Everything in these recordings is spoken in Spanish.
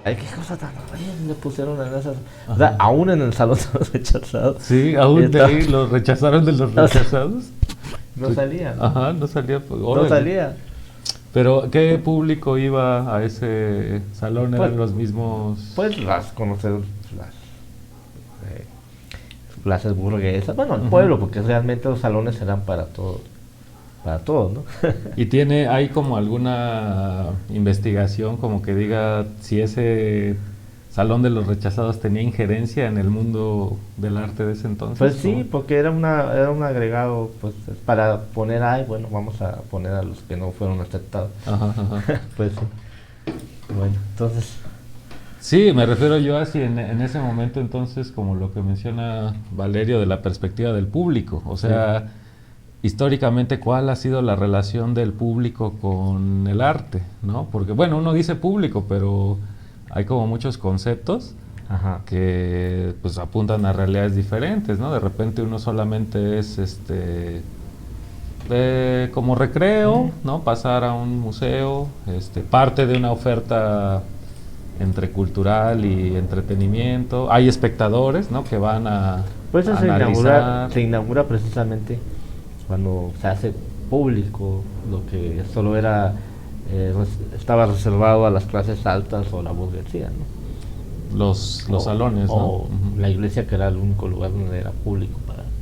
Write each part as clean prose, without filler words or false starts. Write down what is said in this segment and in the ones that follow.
Ay, qué cosa tan horrible pusieron en esas. O sea, aún en el salón de los rechazados. Sí, aún de Estaba- ahí los rechazaron de los O sea, rechazados. no salía. Ajá, no salía. Pues, No órale. salía. Pero, ¿qué público iba a ese salón? ¿Eran Pues- los mismos? Pues conocer eh, las clases burguesas. Bueno, el Ujú. pueblo, porque realmente los salones eran para todos, ¿no? ¿Y hay como alguna investigación como que diga si ese salón de los rechazados tenía injerencia en el mundo del arte de ese entonces? Pues sí, ¿no? porque era un agregado, pues para poner, bueno, vamos a poner a los que no fueron aceptados. Ajá, ajá. Pues sí. Bueno, entonces, Sí, me refiero yo así en ese momento entonces como lo que menciona Valerio de la perspectiva del público, o sea, históricamente cuál ha sido la relación del público con el arte, ¿no? Porque bueno, uno dice público, pero hay como muchos conceptos ajá. que pues apuntan a realidades diferentes, ¿no? De repente uno solamente es como recreo, ¿no? Pasar a un museo, parte de una oferta entre cultural y entretenimiento. Hay espectadores, ¿no? Que van a Pues eso analizar. se inaugura precisamente cuando se hace público lo que solo era estaba reservado a las clases altas o la burguesía, ¿no? Los O- salones, ¿no? o Ujú. la iglesia, que era el único lugar donde era público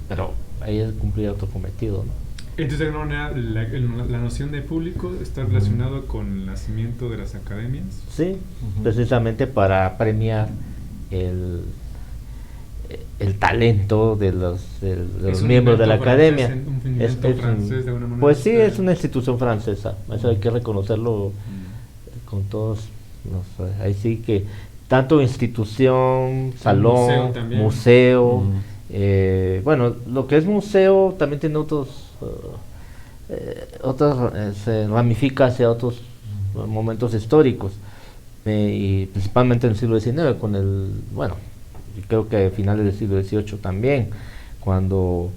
pero ahí cumplía otro cometido, ¿no? Entonces, de alguna manera, la noción de público está relacionado con el nacimiento de las academias. Sí, Ujú. precisamente para premiar el, el talento de los un miembros de la invento academia. francés, un invento francés, de alguna manera. Pues sí, es una institución francesa, eso hay que reconocerlo con todos ahí sí que tanto institución, salón, museo también. museo, Mm. bueno, lo que es museo también tiene se ramifica hacia otros momentos históricos, y principalmente en el siglo XIX, bueno, creo que a finales del siglo XVIII también, cuando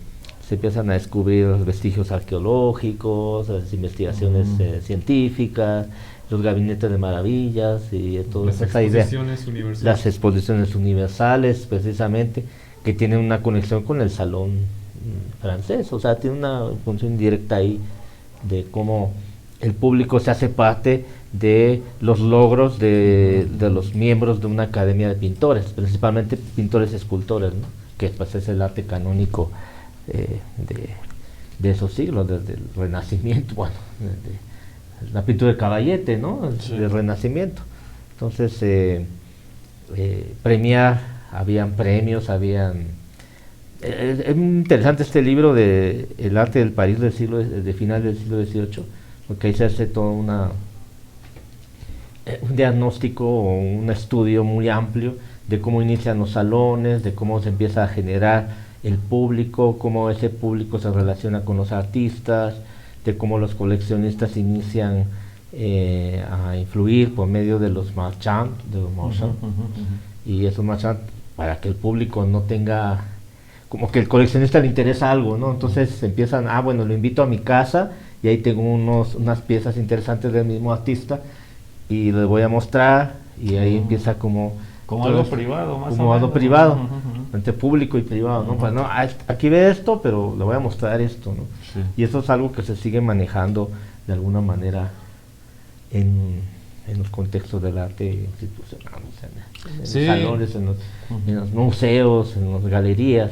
se empiezan a descubrir los vestigios arqueológicos, las investigaciones científicas, los gabinetes de maravillas y toda Las esa idea. exposiciones universales. Las exposiciones universales, precisamente, que tienen una conexión con el salón francés, o sea, tiene una función directa ahí de cómo el público se hace parte de los logros de los miembros de una academia de pintores, principalmente pintores escultores, ¿no? Que pues es el arte canónico de esos siglos, desde el Renacimiento, bueno, la pintura de Caballete, ¿no? Sí. Del Renacimiento. Entonces, premiar, habían premios, es muy interesante este libro de El arte del París de final del siglo XVIII, porque ahí se hace todo un diagnóstico o un estudio muy amplio de cómo inician los salones, de cómo se empieza a generar el público, cómo ese público se relaciona con los artistas, de cómo los coleccionistas inician a influir por medio de los marchands, y esos marchands, para que el público no tenga, como que el coleccionista le interesa algo, ¿no? Entonces empiezan, bueno, lo invito a mi casa y ahí tengo unas piezas interesantes del mismo artista y les voy a mostrar, y ahí empieza como algo privado, más como o algo menos. privado, entre público y privado, ¿no? Ujú. Pues, no, aquí ve esto, pero le voy a mostrar esto, ¿no? Sí. Y eso es algo que se sigue manejando de alguna manera en los contextos del arte institucional, o sea, en los Sí. salones, en los museos, en las galerías.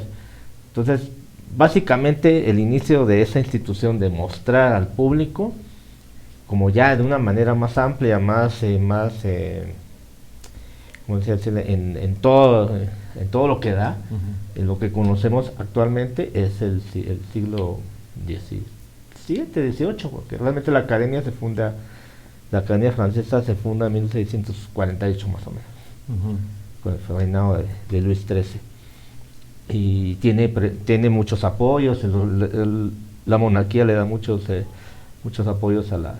Entonces, básicamente el inicio de esa institución de mostrar al público, como ya de una manera más amplia, ¿cómo decirle? En todo lo que da, Ujú. en lo que conocemos actualmente es el siglo XVII, XVIII, porque realmente la academia francesa se funda en 1648 más o menos, Ujú. con el reinado de Luis XIII. Y tiene muchos apoyos, la monarquía le da muchos apoyos a la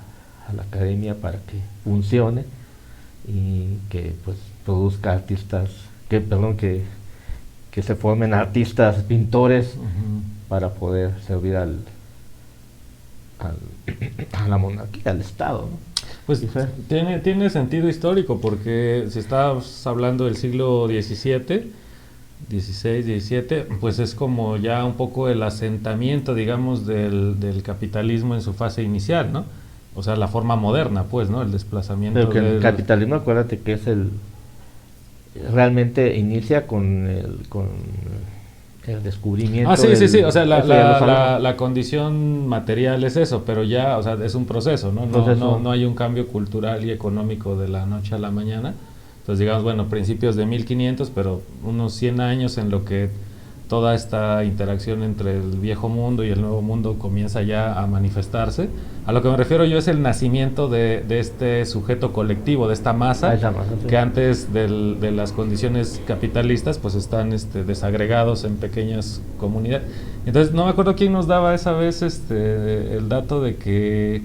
academia para que funcione y que pues produzca artistas, que se formen artistas, pintores, Ujú. para poder servir a la monarquía, al Estado, ¿no? Pues Quizá. tiene sentido histórico, porque si estás hablando del siglo XVII, XVI, XVII, pues es como ya un poco el asentamiento, digamos, del capitalismo en su fase inicial, ¿no? O sea, la forma moderna, pues, ¿no? El desplazamiento Pero que el del... capitalismo, acuérdate que es realmente inicia con el descubrimiento. Ah, sí, sí, sí, o sea, eso ya lo sabemos. la condición material es eso, pero ya, o sea, es un proceso, ¿no? No hay un cambio cultural y económico de la noche a la mañana. Entonces, digamos, bueno, principios de 1500, pero unos 100 años en lo que toda esta interacción entre el viejo mundo y el nuevo mundo comienza ya a manifestarse. A lo que me refiero yo es el nacimiento de este sujeto colectivo, de esta masa, Esa masa, sí. que antes de las condiciones capitalistas pues están desagregados en pequeñas comunidades. Entonces no me acuerdo quién nos daba esa vez el dato de que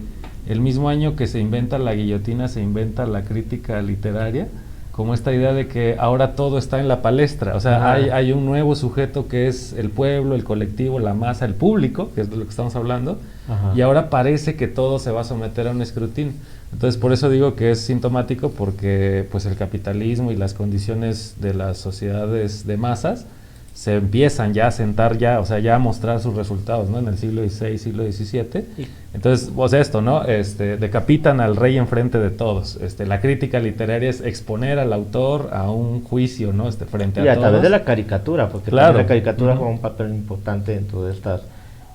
el mismo año que se inventa la guillotina se inventa la crítica literaria, como esta idea de que ahora todo está en la palestra, o sea, hay un nuevo sujeto que es el pueblo, el colectivo, la masa, el público, que es de lo que estamos hablando, Ajá. y ahora parece que todo se va a someter a un escrutinio. Entonces, por eso digo que es sintomático, porque pues el capitalismo y las condiciones de las sociedades de masas se empiezan ya a sentar ya, o sea, ya a mostrar sus resultados, ¿no? En el siglo XVI, siglo XVII. Entonces, pues esto, ¿no? Decapitan al rey enfrente de todos. La crítica literaria es exponer al autor a un juicio, ¿no? Frente a todos. Y a través de la caricatura, porque claro, la caricatura juega un papel importante dentro de estas...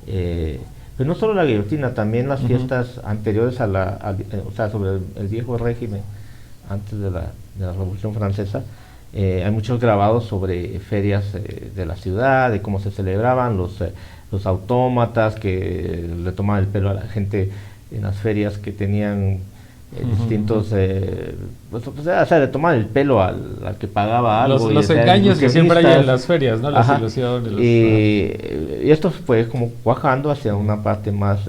pero no solo la guillotina, también las fiestas anteriores o sea, sobre el viejo régimen, antes de la Revolución Francesa. Hay muchos grabados sobre ferias de la ciudad, de cómo se celebraban, los autómatas que le tomaban el pelo a la gente en las ferias, que tenían distintos... pues, o sea, le tomaban el pelo al que pagaba algo. Los engaños que siempre hay en las ferias, ¿no? Las ilusiones. Y esto fue como cuajando hacia una parte más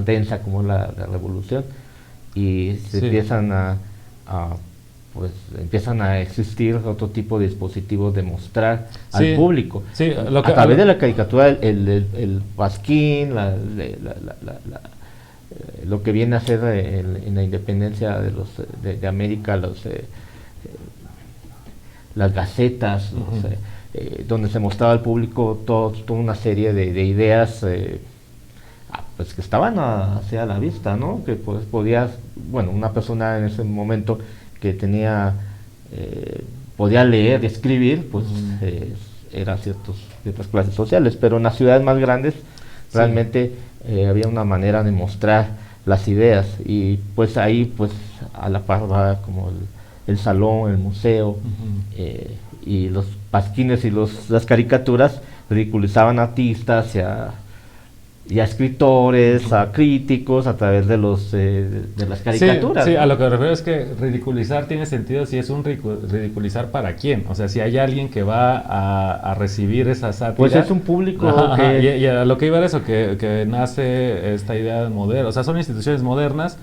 densa, como la revolución, y se empiezan pues empiezan a existir otro tipo de dispositivos de mostrar al público. Sí, a través de la caricatura, el pasquín, lo que viene a ser en la independencia de América, las gacetas, donde se mostraba al público toda una serie de ideas pues que estaban hacia la vista, ¿no? Que pues podías, bueno, una persona en ese momento que podía leer y escribir, pues eran ciertas clases sociales, pero en las ciudades más grandes realmente había una manera de mostrar las ideas, y pues ahí pues a la par va como el salón, el museo, y los pasquines y las caricaturas ridiculizaban a artistas y a escritores, a críticos, a través de las caricaturas. Sí, ¿no? A lo que me refiero es que ridiculizar tiene sentido si es un ridiculizar para quién. O sea, si hay alguien que va a recibir esa sátira. Pues es un público y a lo que iba era eso, que nace esta idea moderna. O sea, son instituciones modernas,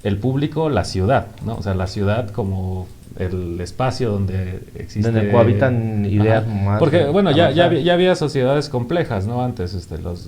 el público, la ciudad, ¿no? O sea, la ciudad como el espacio donde existe... Donde cohabitan ideas más... Porque, bueno, ya había sociedades complejas, ¿no? Antes,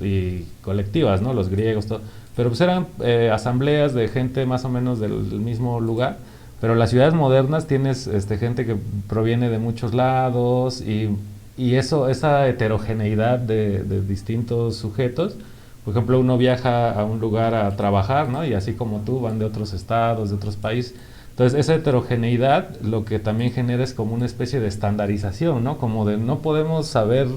y colectivas, ¿no? Los griegos, todo. Pero pues eran asambleas de gente más o menos del mismo lugar. Pero las ciudades modernas tienes gente que proviene de muchos lados, y esa heterogeneidad de distintos sujetos. Por ejemplo, uno viaja a un lugar a trabajar, ¿no? Y así como tú, van de otros estados, de otros países. Entonces, esa heterogeneidad lo que también genera es como una especie de estandarización, ¿no? Como de no podemos saber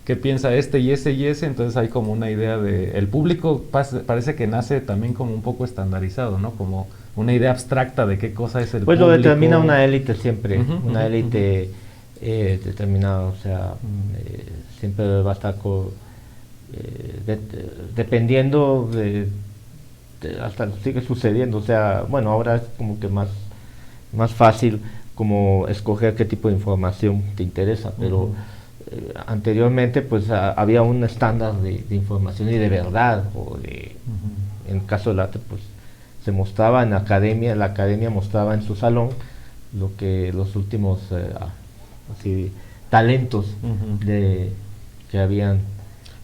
qué piensa y ese, entonces hay como una idea de... El público parece que nace también como un poco estandarizado, ¿no? Como una idea abstracta de qué cosa es el pues público. Pues lo determina una élite siempre, una élite determinada, o sea, siempre va a estar dependiendo hasta sigue sucediendo, o sea, bueno, ahora es como que más fácil como escoger qué tipo de información te interesa, pero anteriormente pues había un estándar de información y de verdad, en el caso del arte pues se mostraba en la academia mostraba en su salón lo que los últimos talentos que habían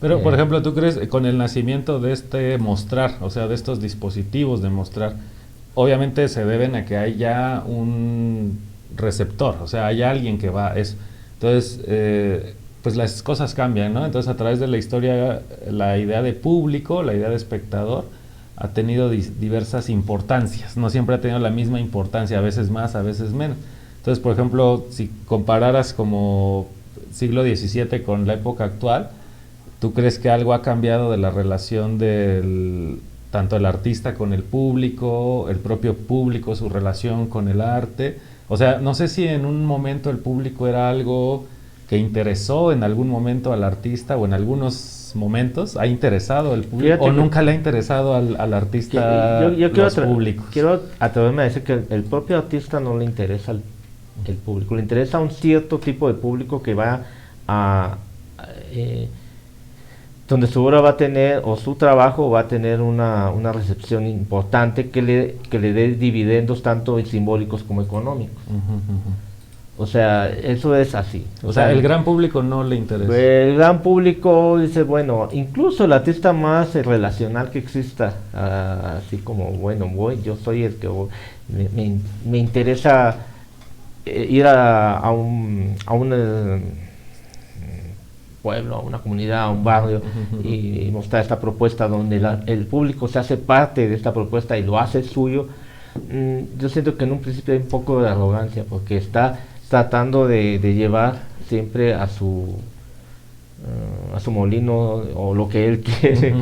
Pero, por ejemplo, ¿tú crees con el nacimiento de este mostrar, o sea, de estos dispositivos de mostrar, obviamente se deben a que hay ya un receptor, o sea, hay alguien que va a eso? Entonces, pues las cosas cambian, ¿no? Entonces, a través de la historia, la idea de público, la idea de espectador, ha tenido diversas importancias, no siempre ha tenido la misma importancia, a veces más, a veces menos. Entonces, por ejemplo, si compararas como siglo XVII con la época actual, ¿tú crees que algo ha cambiado de la relación del tanto el artista con el público, el propio público, su relación con el arte? O sea, no sé si en un momento el público era algo que interesó en algún momento al artista, o en algunos momentos ha interesado al público, o nunca le ha interesado al artista los públicos. Quiero atreverme a decir que el propio artista no le interesa el público, le interesa un cierto tipo de público que va a donde su obra va a tener, o su trabajo va a tener una recepción importante que le dé dividendos tanto simbólicos como económicos. O sea, eso es así. O sea, el gran público no le interesa. El gran público dice, bueno, incluso el artista más relacional que exista, así como, bueno, yo soy el que me interesa ir a un pueblo, a una comunidad, a un barrio, y mostrar esta propuesta donde el público se hace parte de esta propuesta y lo hace suyo. Yo siento que en un principio hay un poco de arrogancia, porque está tratando de llevar siempre a su molino, o lo que él quiere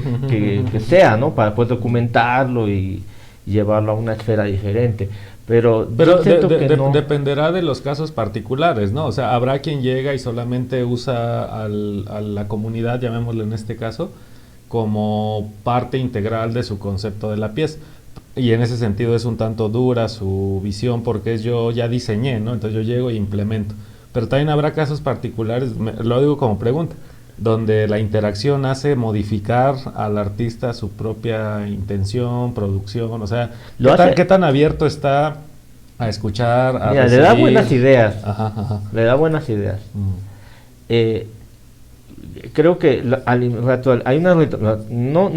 que sea, ¿no? Para poder documentarlo y llevarlo a una esfera diferente. Pero dependerá de los casos particulares, ¿no? O sea, habrá quien llega y solamente usa a la comunidad, llamémosle en este caso, como parte integral de su concepto de la pieza. Y en ese sentido es un tanto dura su visión, porque es yo ya diseñé, ¿no? Entonces yo llego e implemento. Pero también habrá casos particulares, lo digo como pregunta, donde la interacción hace modificar al artista su propia intención, producción, o sea, ¿qué tan abierto está a escuchar, a recibir? Le da buenas ideas, le da buenas ideas. Creo que hay no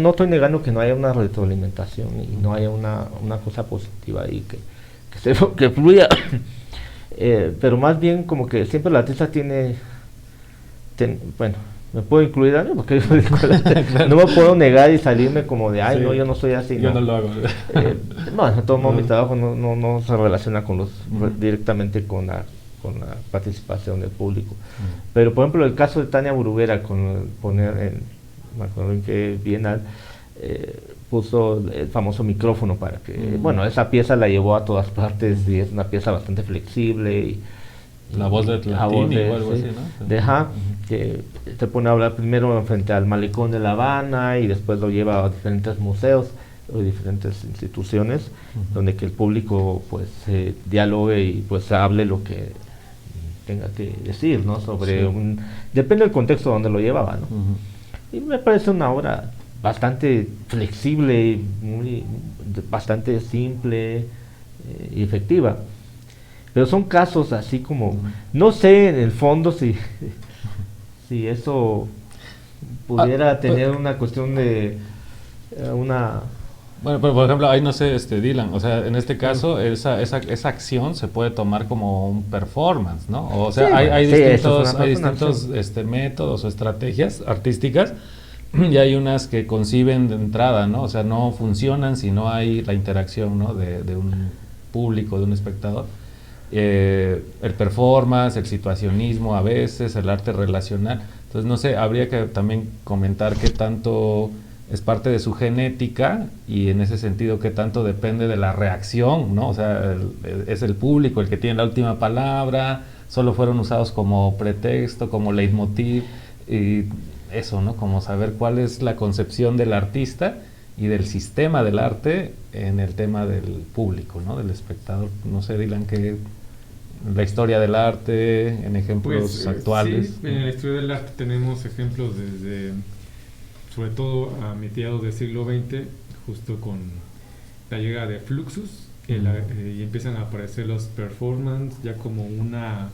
estoy negando que no haya una retroalimentación y no haya una cosa positiva ahí que fluya, pero más bien como que siempre el artista bueno, me puedo incluir a mí, porque claro. No me puedo negar y salirme como de, no, yo no soy así. Yo no lo hago. No, todo mi trabajo no se relaciona directamente con la participación del público. Pero, por ejemplo, el caso de Tania Bruguera, me acuerdo en que Bienal puso el famoso micrófono para que, bueno, esa pieza la llevó a todas partes y es una pieza bastante flexible y la voz de Latini o algo así, ¿no? Que te pone a hablar primero frente al malecón de La Habana y después lo lleva a diferentes museos o diferentes instituciones donde que el público pues dialogue y pues hable lo que tenga que decir, ¿no? Sobre depende del contexto donde lo llevaba, ¿no? Y me parece una obra bastante flexible, bastante simple y efectiva. Pero son casos así como, no sé en el fondo si eso pudiera tener una cuestión de una... Bueno, pero por ejemplo, ahí no sé, Dylan, o sea, en este caso esa acción se puede tomar como un performance, ¿no? O sea, hay distintos métodos o estrategias artísticas, y hay unas que conciben de entrada, ¿no? O sea, no funcionan si no hay la interacción, ¿no? de un público, de un espectador. El performance, el situacionismo a veces, el arte relacional. Entonces, no sé, habría que también comentar qué tanto es parte de su genética y en ese sentido qué tanto depende de la reacción, ¿no? O sea, es el público el que tiene la última palabra, solo fueron usados como pretexto, como leitmotiv, y eso, ¿no? Como saber cuál es la concepción del artista y del sistema del arte en el tema del público, ¿no? Del espectador. No sé, Dylan, que la historia del arte en ejemplos actuales. Sí, en la historia del arte tenemos ejemplos desde, sobre todo a mediados del siglo XX, justo con la llegada de Fluxus, y empiezan a aparecer los performance ya como una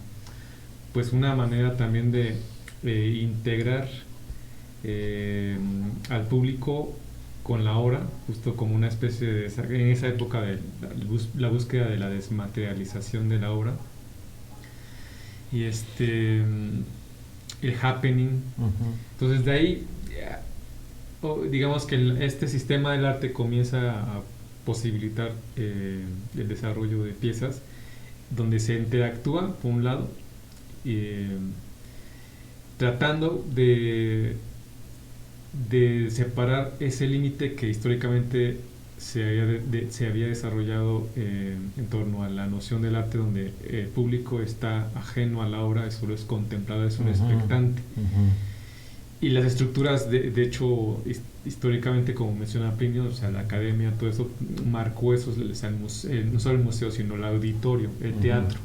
manera también de integrar al público con la obra, justo como una especie de, en esa época de la búsqueda de la desmaterialización de la obra, y el happening. Entonces de ahí, digamos que este sistema del arte comienza a posibilitar el desarrollo de piezas donde se interactúa, por un lado, tratando de separar ese límite que históricamente se había desarrollado en torno a la noción del arte, donde el público está ajeno a la obra, solo es contemplador, es un expectante. Y las estructuras, de hecho, históricamente, como menciona Plinio, o sea, la academia, todo eso marcó eso, no solo el museo, sino el auditorio, el teatro.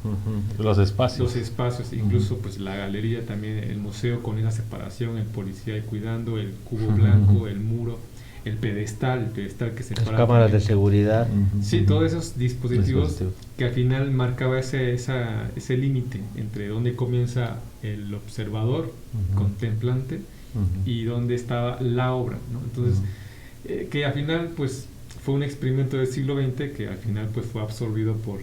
Los espacios. Los espacios, incluso pues la galería también, el museo con esa separación, el policía ahí cuidando, el cubo blanco, el muro, el pedestal que separa. Las cámaras de seguridad. Sí, todos esos dispositivos que al final marcaba ese límite entre dónde comienza el observador, contemplante, y dónde estaba la obra, ¿no? Entonces, que al final pues fue un experimento del siglo XX que al final pues fue absorbido por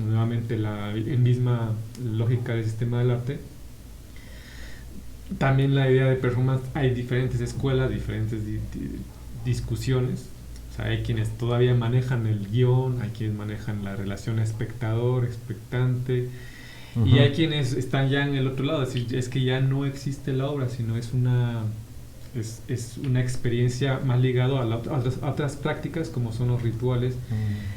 nuevamente la misma lógica del sistema del arte. También la idea de performance, hay diferentes escuelas, diferentes discusiones. O sea, hay quienes todavía manejan el guión, hay quienes manejan la relación espectador, expectante, y hay quienes están ya en el otro lado, es decir, es que ya no existe la obra, sino es una experiencia más ligada a otras prácticas, como son los rituales,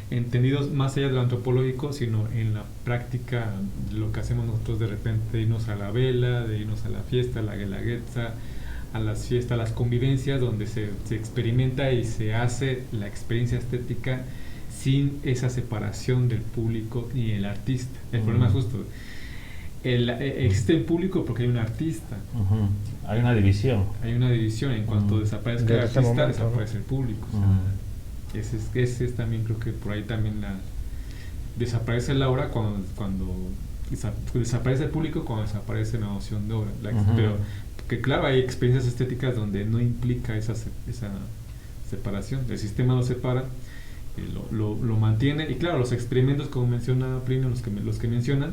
entendidos más allá de lo antropológico, sino en la práctica, lo que hacemos nosotros de repente, de irnos a la vela, de irnos a la fiesta, a la guelaguetza, a las fiestas, a las convivencias, donde se experimenta y se hace la experiencia estética sin esa separación del público y el artista. El problema es justo, existe el público porque hay un artista. Hay una división. Hay una división. En cuanto desaparezca el artista, desaparece el público. O sea, ese es también, creo que por ahí también desaparece la obra cuando desaparece el público, cuando desaparece la noción de obra. Pero que claro, hay experiencias estéticas donde no implica esa separación. El sistema lo separa, lo mantiene, y claro, los experimentos, como menciona Plinio, los que mencionan,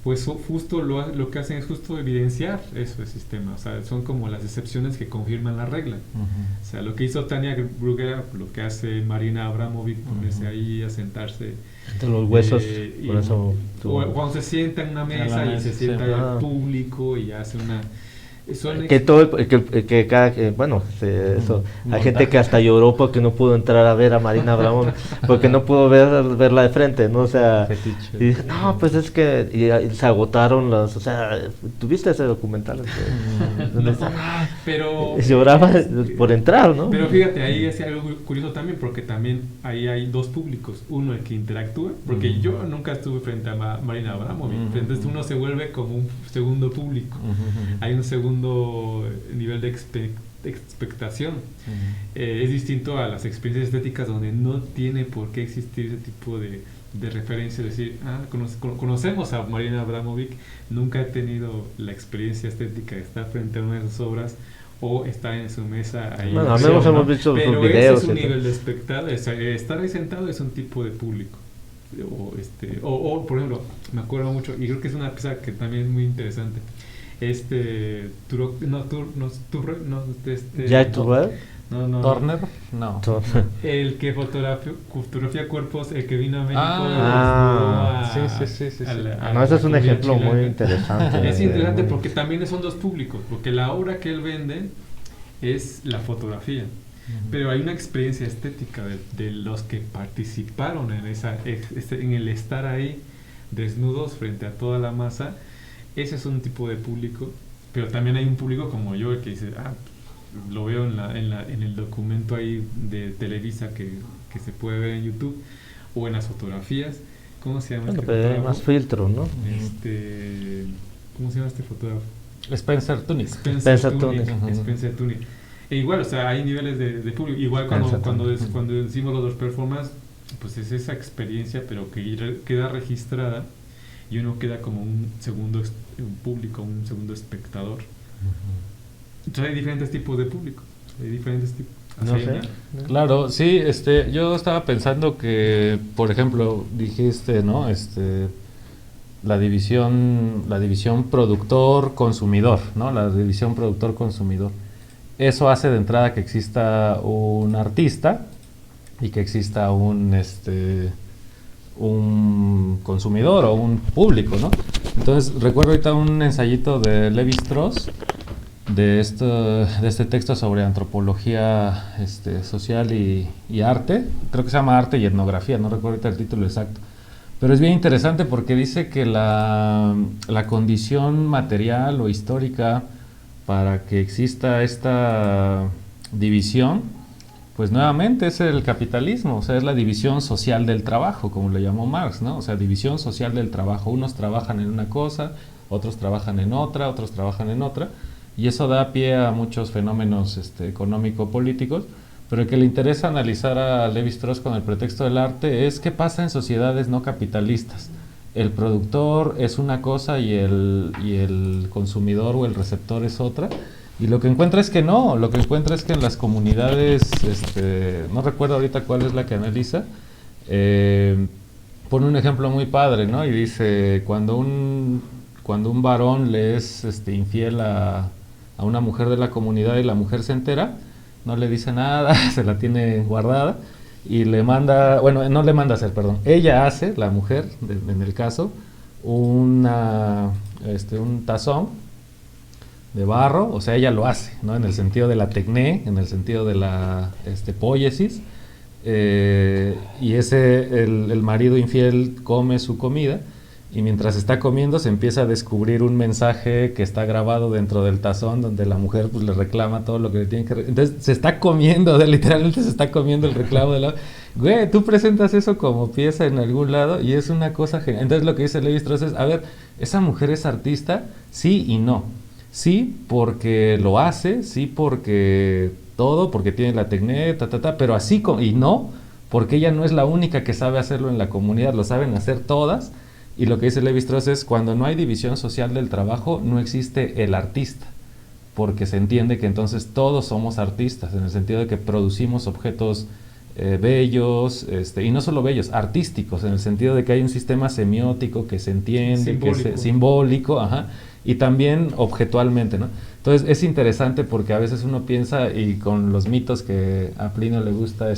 pues justo lo que hacen es justo evidenciar eso del sistema. O sea, son como las excepciones que confirman la regla. O sea, lo que hizo Tania Bruguera, lo que hace Marina Abramovic, ponerse ahí a sentarse entre los huesos, por eso o cuando se sienta en una mesa y se sienta ahí al público y hace una... hay gente que hasta lloró porque no pudo entrar a ver a Marina Abramovic, porque no pudo verla de frente, ¿no? O sea, y dice, no, pues es que y se agotaron o sea, ¿tuviste ese documental? Pero lloraba por entrar, ¿no? Pero fíjate, ahí es algo curioso también, porque también ahí hay dos públicos, uno el que interactúa, porque yo nunca estuve frente a Marina Abramovic, entonces uno se vuelve como un segundo público, hay un segundo nivel de expectación. Es distinto a las experiencias estéticas, donde no tiene por qué existir ese tipo de referencia, es decir, conocemos a Marina Abramovic, nunca he tenido la experiencia estética de estar frente a una de sus obras o estar en su mesa ahí. Bueno, al menos hemos visto sus videos. Pero ese es un nivel de espectador, estar ahí sentado es un tipo de público. O por ejemplo, me acuerdo mucho, y creo que es una pieza que también es muy interesante. Turner, no. El que fotografía cuerpos, el que vino a México. Sí. Ese es un ejemplo muy interesante. Es interesante porque también son dos públicos, porque la obra que él vende es la fotografía, pero hay una experiencia estética de los que participaron en el estar ahí desnudos frente a toda la masa. Ese es un tipo de público, pero también hay un público como yo que dice, lo veo en el documento ahí de Televisa que se puede ver en YouTube, o en las fotografías. ¿Cómo se llama este fotógrafo? Hay más filtro, ¿no? ¿Cómo se llama este fotógrafo? Spencer Tunick. Spencer Tunick. E igual, o sea, hay niveles de público. Igual cuando decimos los dos performance, pues es esa experiencia, pero que queda registrada, y uno queda como un segundo público, un segundo espectador. Entonces hay diferentes tipos de público, hay diferentes tipos. No sé. Claro, sí, yo estaba pensando que, por ejemplo, dijiste, ¿no? La división productor-consumidor, ¿no? La división productor-consumidor. Eso hace de entrada que exista un artista y que exista un consumidor o un público, ¿no? Entonces, recuerdo ahorita un ensayito de Levi-Strauss de este texto sobre antropología social y arte. Creo que se llama Arte y Etnografía, no recuerdo ahorita el título exacto. Pero es bien interesante porque dice que la condición material o histórica para que exista esta división, pues nuevamente es el capitalismo, o sea, es la división social del trabajo, como lo llamó Marx, ¿no? O sea, división social del trabajo. Unos trabajan en una cosa, otros trabajan en otra, otros trabajan en otra, y eso da pie a muchos fenómenos económico-políticos. Pero el que le interesa analizar a Levi-Strauss con el pretexto del arte es qué pasa en sociedades no capitalistas. El productor es una cosa y el consumidor o el receptor es otra. Y lo que encuentra es que no, lo que encuentra es que en las comunidades, no recuerdo ahorita cuál es la que analiza, pone un ejemplo muy padre, ¿no? Y dice, cuando un varón le es infiel a una mujer de la comunidad y la mujer se entera, no le dice nada, se la tiene guardada y le manda, bueno, no le manda a hacer, perdón, ella hace, la mujer, en el caso, un tazón de barro, o sea, ella lo hace, ¿no? En el sentido de la tecné, en el sentido de la poiesis, y el marido infiel come su comida, y mientras está comiendo se empieza a descubrir un mensaje que está grabado dentro del tazón donde la mujer pues le reclama todo lo que le tiene que entonces se está comiendo, literalmente se está comiendo el reclamo de la... Güey, tú presentas eso como pieza en algún lado y es una cosa genial. Entonces lo que dice Levi-Strauss es, a ver, ¿esa mujer es artista? Sí y no. Sí porque lo hace, sí porque todo, porque tiene la tecné, pero así y no, porque ella no es la única que sabe hacerlo en la comunidad, lo saben hacer todas. Y lo que dice Levi-Strauss es, cuando no hay división social del trabajo, no existe el artista, porque se entiende que entonces todos somos artistas, en el sentido de que producimos objetos bellos, y no solo bellos, artísticos, en el sentido de que hay un sistema semiótico que se entiende, simbólico. que es simbólico, ajá, y también objetualmente, ¿no? Entonces es interesante porque a veces uno piensa, y con los mitos que a Plinio le gusta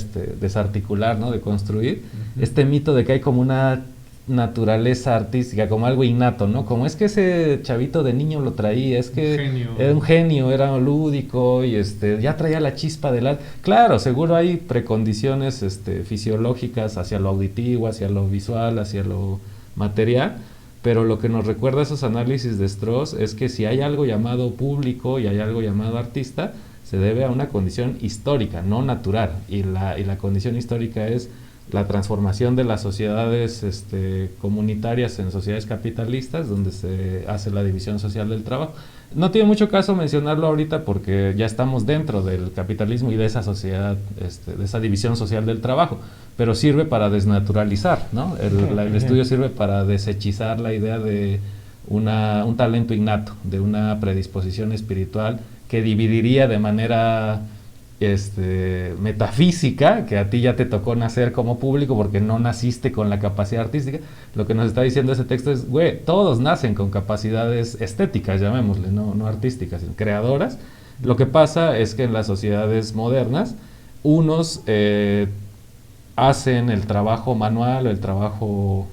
desarticular, ¿no? De construir, este mito de que hay como una naturaleza artística, como algo innato, ¿no? Como es que ese chavito de niño lo traía, es que era un genio, era lúdico y ya traía la chispa del arte. Claro, seguro hay precondiciones fisiológicas hacia lo auditivo, hacia lo visual, hacia lo material, pero lo que nos recuerda esos análisis de Strauss es que si hay algo llamado público y hay algo llamado artista, se debe a una condición histórica, no natural, y la condición histórica es la transformación de las sociedades comunitarias en sociedades capitalistas, donde se hace la división social del trabajo. No tiene mucho caso mencionarlo ahorita porque ya estamos dentro del capitalismo y de esa sociedad, de esa división social del trabajo, pero sirve para desnaturalizar, ¿no? El estudio sirve para deshechizar la idea de un talento innato, de una predisposición espiritual que dividiría de manera metafísica, que a ti ya te tocó nacer como público porque no naciste con la capacidad artística. Lo que nos está diciendo ese texto es, güey, todos nacen con capacidades estéticas, llamémosle, no artísticas, sino creadoras. Lo que pasa es que en las sociedades modernas, unos hacen el trabajo manual, el trabajo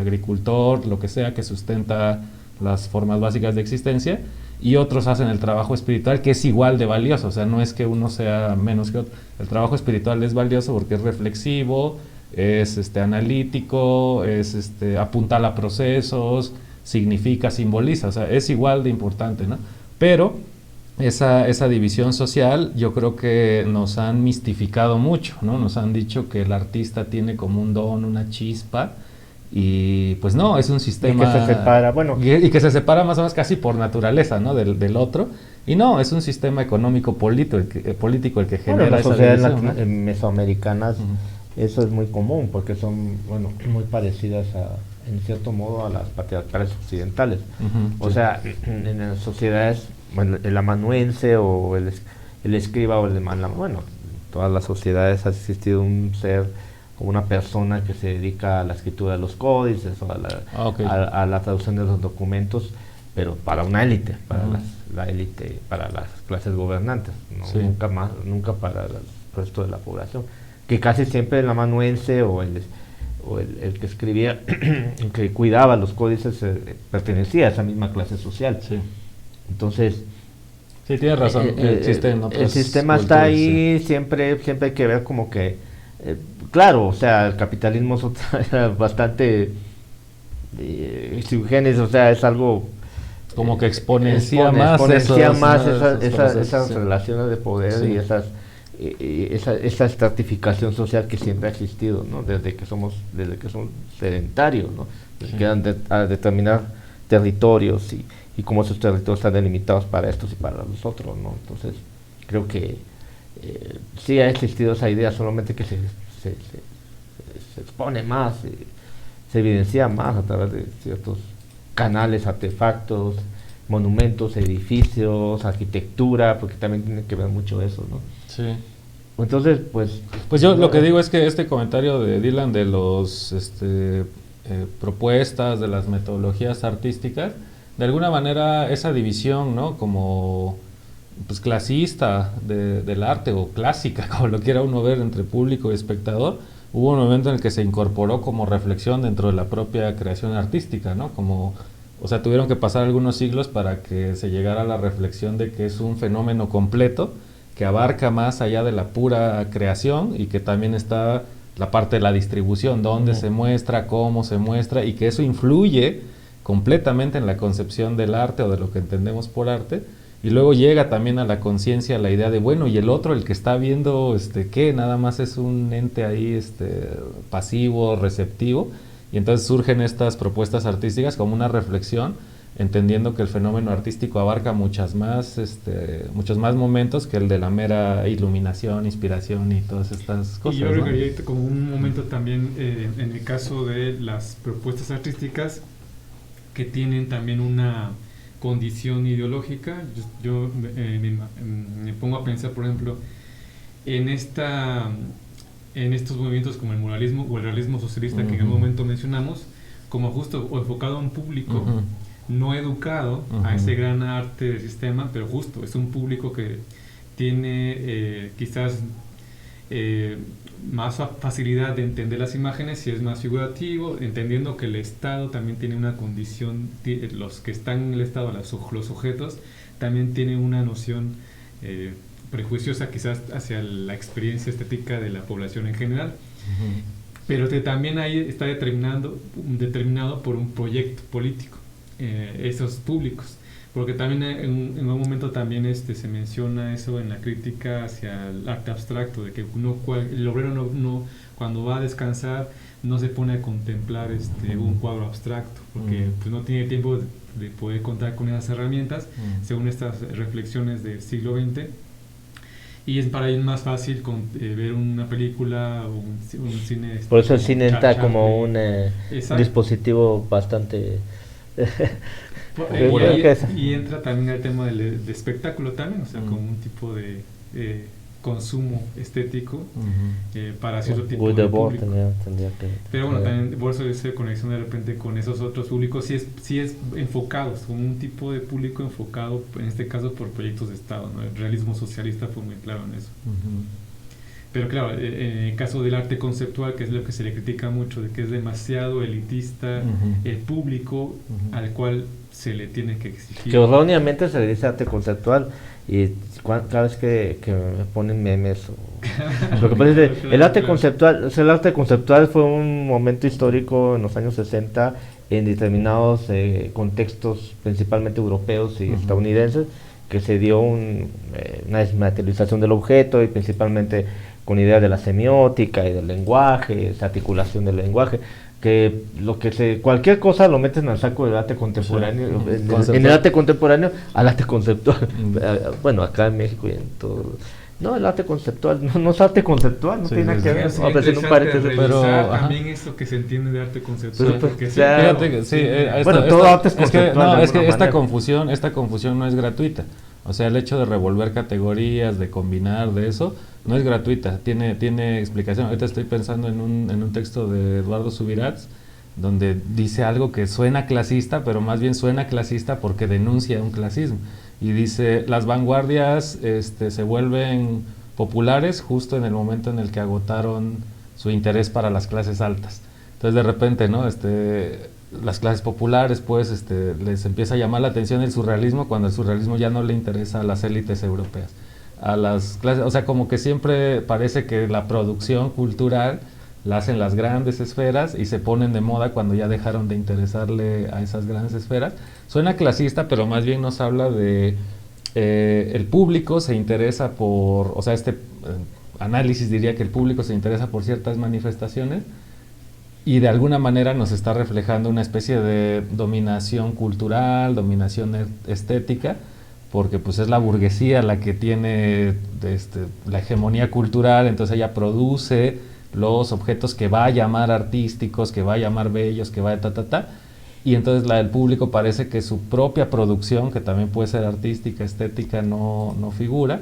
agricultor, lo que sea, que sustenta las formas básicas de existencia, y otros hacen el trabajo espiritual, que es igual de valioso. O sea, no es que uno sea menos que otro. El trabajo espiritual es valioso porque es reflexivo, es analítico, es apunta a procesos, significa, simboliza, o sea, es igual de importante, ¿no? Pero esa división social yo creo que nos han mistificado mucho, ¿no? Nos han dicho que el artista tiene como un don, una chispa, y pues no, es un sistema... Y que se separa, bueno... Y que se separa más o menos casi por naturaleza, ¿no? Del otro. Y no, es un sistema económico político el que genera esa división, ¿no? Mesoamericanas, eso es muy común, porque son, bueno, muy parecidas en cierto modo a las patriarcales occidentales. O sea, en las sociedades el amanuense o el escriba o el bueno, en todas las sociedades ha existido un ser o una persona que se dedica a la escritura de los códices o a la traducción de los documentos, pero para una élite, para la élite, para las clases gobernantes, ¿no? Nunca para el resto de la población, que casi siempre el amanuense o el que escribía, el que cuidaba los códices, pertenecía a esa misma clase social. Sí. Entonces, sí, tienes razón. El sistema está ahí, siempre hay que ver como que, claro, o sea, el capitalismo es bastante subgénero, o sea, es algo como que exponencia más esas relaciones de poder y esa estratificación social que siempre ha existido, ¿no? Desde que somos sedentarios, ¿no? Que han a determinar territorios y cómo esos territorios están delimitados para estos y para los otros, ¿no? Entonces, creo que sí ha existido esa idea, solamente que se expone más, se evidencia más a través de ciertos canales, artefactos, monumentos, edificios, arquitectura, porque también tiene que ver mucho eso, ¿no? Sí. Entonces, pues yo lo que digo es que este comentario de Dylan de los propuestas, de las metodologías artísticas, de alguna manera esa división, ¿no? Como pues clasista del arte, o clásica, como lo quiera uno ver, entre público y espectador, hubo un momento en el que se incorporó como reflexión dentro de la propia creación artística, ¿no? O sea, tuvieron que pasar algunos siglos para que se llegara a la reflexión de que es un fenómeno completo que abarca más allá de la pura creación, y que también está la parte de la distribución, dónde se muestra, cómo se muestra, y que eso influye completamente en la concepción del arte o de lo que entendemos por arte. Y luego llega también a la conciencia la idea de, bueno, y el otro, el que está viendo, ¿qué? Nada más es un ente ahí pasivo, receptivo. Y entonces surgen estas propuestas artísticas como una reflexión, entendiendo que el fenómeno artístico abarca muchos más momentos que el de la mera iluminación, inspiración y todas estas cosas. Y yo agregaría como un momento también en el caso de las propuestas artísticas que tienen también una condición ideológica. Yo me pongo a pensar, por ejemplo, en estos movimientos como el muralismo o el realismo socialista, que en algún momento mencionamos, como justo o enfocado a un público no educado a ese gran arte del sistema, pero justo es un público que tiene quizás más facilidad de entender las imágenes, si es más figurativo, entendiendo que el Estado también tiene una condición, los que están en el Estado, los sujetos, también tienen una noción prejuiciosa quizás hacia la experiencia estética de la población en general, pero que también ahí está determinado por un proyecto político, esos públicos, porque también en un momento también se menciona eso en la crítica hacia el arte abstracto, de que el obrero no cuando va a descansar no se pone a contemplar un cuadro abstracto, porque pues no tiene tiempo de poder contar con esas herramientas, según estas reflexiones del siglo XX. Y es para ellos más fácil ver una película o un cine. Por eso el cine está como un dispositivo bastante... y entra también el tema de espectáculo también, o sea, como un tipo de consumo estético para cierto tipo de público. Pero bueno, también por eso esa conexión de repente con esos otros públicos sí es enfocados, como un tipo de público enfocado, en este caso por proyectos de Estado, ¿no? El realismo socialista fue muy claro en eso. Pero claro, en el caso del arte conceptual, que es lo que se le critica mucho, de que es demasiado elitista, el público al cual se le tiene que exigir. Que erróneamente se le dice arte conceptual, y cada vez que me ponen memes lo que pasa es que el arte conceptual fue un momento histórico en los años 60 en determinados contextos principalmente europeos y estadounidenses, que se dio una desmaterialización del objeto, y principalmente con ideas de la semiótica y del lenguaje, esa articulación del lenguaje, que cualquier cosa lo meten al saco del arte contemporáneo, en el arte contemporáneo al arte conceptual. Bueno, acá en México y en todo No, el arte conceptual, no es arte conceptual, no Sí, tiene nada sí, que sí. ver. Sí, A veces un interesante paréntesis, pero, revisar ajá. también esto que se entiende de arte conceptual, Pues, porque sí, claro. Fíjate que sí, Bueno, todo arte es que, conceptual de es que alguna manera. esta confusión no es gratuita. O sea, el hecho de revolver categorías, de combinar, de eso, no es gratuita, tiene explicación. Ahorita estoy pensando en un texto de Eduardo Subirats, donde dice algo que suena clasista, pero más bien suena clasista porque denuncia un clasismo. Y dice, las vanguardias se vuelven populares justo en el momento en el que agotaron su interés para las clases altas. Entonces de repente, ¿no? Las clases populares, pues, les empieza a llamar la atención el surrealismo cuando el surrealismo ya no le interesa a las élites europeas. A las clases, o sea, como que siempre parece que la producción cultural la hacen las grandes esferas y se ponen de moda cuando ya dejaron de interesarle a esas grandes esferas. Suena clasista, pero más bien nos habla de el público se interesa por, o sea, análisis diría que el público se interesa por ciertas manifestaciones y de alguna manera nos está reflejando una especie de dominación cultural, dominación estética, porque pues es la burguesía la que tiene la hegemonía cultural, entonces ella produce los objetos que va a llamar artísticos, que va a llamar bellos, que va a y entonces la del público parece que su propia producción, que también puede ser artística, estética, no figura,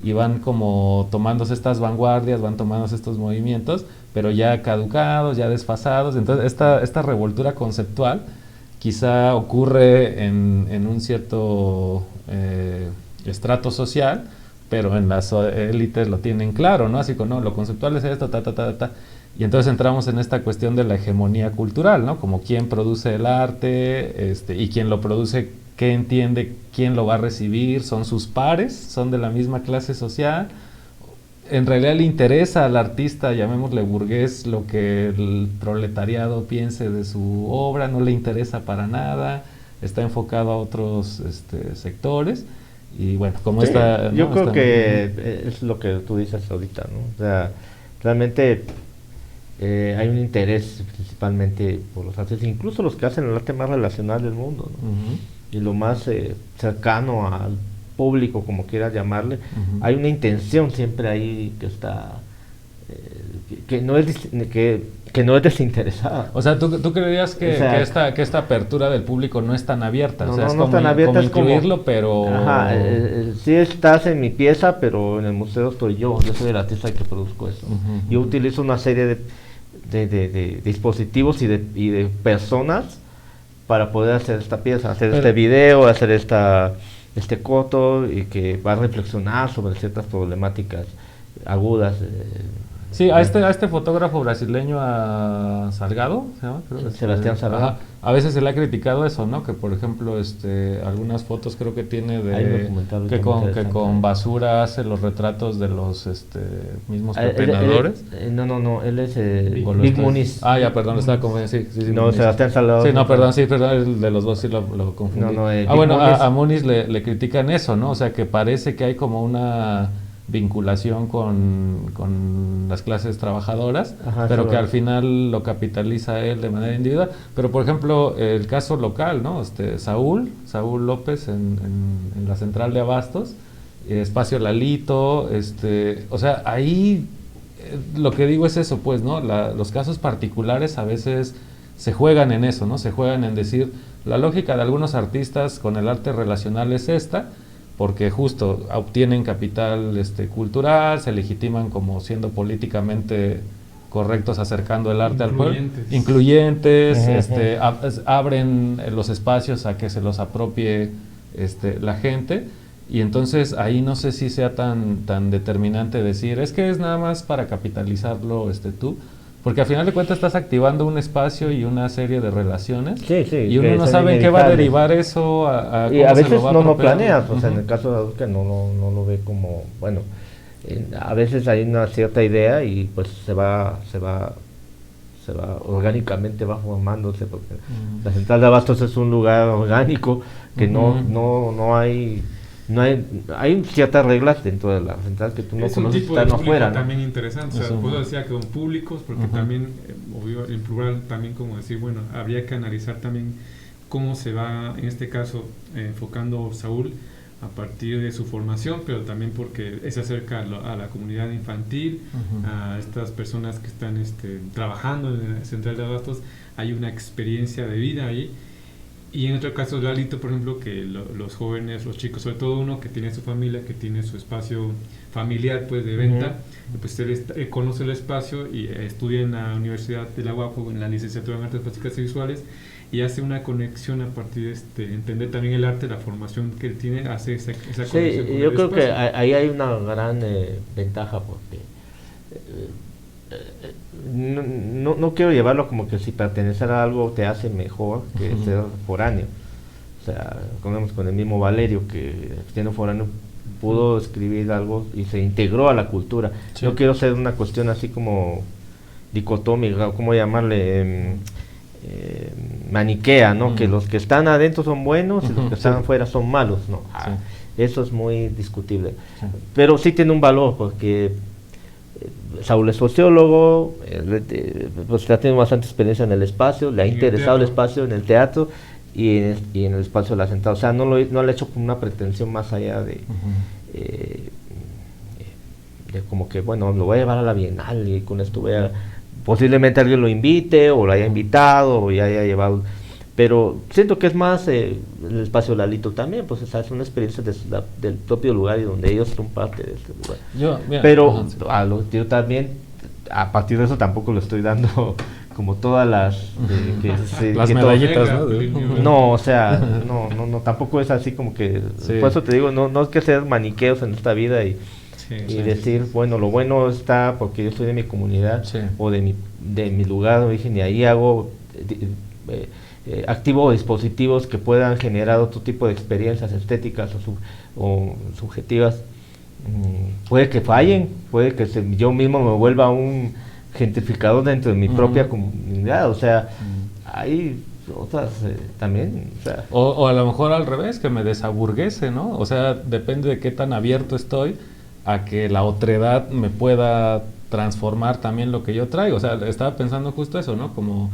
y van como tomándose estas vanguardias, van tomándose estos movimientos, pero ya caducados, ya desfasados. Entonces esta revoltura conceptual quizá ocurre en un cierto estrato social, pero en las élites lo tienen claro, ¿no? Así como, no, lo conceptual es esto, Y entonces entramos en esta cuestión de la hegemonía cultural, ¿no? Como quién produce el arte, y quién lo produce, qué entiende, quién lo va a recibir, son sus pares, son de la misma clase social. En realidad le interesa al artista, llamémosle burgués, lo que el proletariado piense de su obra, no le interesa para nada, está enfocado a otros sectores. Y bueno, como Sí, esta... yo ¿no? creo esta, que es lo que tú dices ahorita, ¿no? O sea, realmente hay un interés principalmente por los artes, incluso los que hacen el arte más relacional del mundo, ¿no? Y lo más cercano al público, como quieras llamarle, hay una intención siempre ahí que está, que no es que no es desinteresada. O sea, ¿tú creerías que esta apertura del público no es tan abierta? O sea, es como, tan abierta, como es como, incluirlo, pero... Ajá, sí estás en mi pieza, pero en el museo estoy yo soy el artista que produzco eso. Yo utilizo una serie de dispositivos y de personas para poder hacer esta pieza, hacer este video, hacer este corto, y que va a reflexionar sobre ciertas problemáticas agudas. Sí, a este fotógrafo brasileño, a Salgado, ¿se llama? Creo, Sebastián Salgado. Ajá, a veces se le ha criticado eso, ¿no? Que por ejemplo, algunas fotos creo que tiene que con basura hace los retratos de los mismos pepenadores. No, él es Big Muniz. Ah, ya, perdón, estaba como sí, no, Muniz. Sebastián Salgado. Sí, no, perdón, el de los dos sí lo confundí. Bueno, a Muniz le critican eso, ¿no? O sea, que parece que hay como una vinculación con las clases trabajadoras, Ajá, pero sí, que al final lo capitaliza él de manera individual. Pero por ejemplo, el caso local, ¿no? Saúl López en la central de Abastos, Espacio Lalito, o sea, ahí lo que digo es eso, pues, ¿no? Los casos particulares a veces se juegan en eso, ¿no? Se juegan en decir, la lógica de algunos artistas con el arte relacional es esta, porque justo obtienen capital cultural, se legitiman como siendo políticamente correctos, acercando el arte al pueblo, incluyentes, abren los espacios a que se los apropie la gente, y entonces ahí no sé si sea tan determinante decir, es que es nada más para capitalizarlo tú, porque al final de cuentas estás activando un espacio y una serie de relaciones, y uno no sabe en qué va a derivar eso, y a veces no lo planeas, o sea, en el caso de Adolfo, que no lo ve como, bueno, a veces hay una cierta idea y pues se va orgánicamente va formándose, porque la central de Abastos es un lugar orgánico que no hay ciertas reglas dentro de la central que tú no conoces estando afuera, ¿no? También interesante, o sea, pues decía que son públicos, porque también, obvio, en plural, también como decir, bueno, habría que analizar también cómo se va, en este caso, enfocando Saúl, a partir de su formación, pero también porque se acerca a la comunidad infantil, a estas personas que están trabajando en la central de abastos. Hay una experiencia de vida ahí. Y en otro caso, Lalito, por ejemplo, que los jóvenes, los chicos, sobre todo uno que tiene su familia, que tiene su espacio familiar pues de venta, pues él conoce el espacio y estudia en la Universidad de la UAPO en la licenciatura en Artes Plásticas y Visuales, y hace una conexión a partir de entender también el arte, la formación que él tiene, hace esa conexión con yo el creo espacio. que ahí hay una gran ventaja, porque no quiero llevarlo como que si pertenecer a algo te hace mejor que ser foráneo. O sea, con el mismo Valerio, que siendo foráneo pudo escribir algo y se integró a la cultura. Sí. No quiero ser una cuestión así como dicotómica, ¿cómo llamarle? Maniquea, ¿no? Que los que están adentro son buenos y los que están afuera son malos, ¿no? Eso es muy discutible. Pero sí tiene un valor, porque Saúl es sociólogo, pues ha tenido bastante experiencia en el espacio, le ha interesado el espacio en el teatro y en el espacio de la sentada. O sea, no lo ha hecho con una pretensión más allá de como que, bueno, lo voy a llevar a la Bienal y con esto posiblemente alguien lo invite o lo haya invitado o ya haya llevado. Pero siento que es más el espacio Lalito también, pues es una experiencia del propio lugar y donde ellos son parte de este lugar. Pero yo también, a partir de eso tampoco le estoy dando como todas las las medallitas, ¿no? O sea, no, tampoco es así como que, por eso te digo, no es que ser maniqueos en esta vida y decir, bueno, lo bueno está porque yo soy de mi comunidad o de mi lugar de origen y ahí hago activo dispositivos que puedan generar otro tipo de experiencias estéticas o subjetivas. Puede que fallen, puede que yo mismo me vuelva un gentrificador dentro de mi propia comunidad, o sea, hay otras también, o a lo mejor al revés, que me desaburguese, ¿no? O sea, depende de qué tan abierto estoy a que la otredad me pueda transformar también lo que yo traigo. O sea, estaba pensando justo eso, ¿no? Como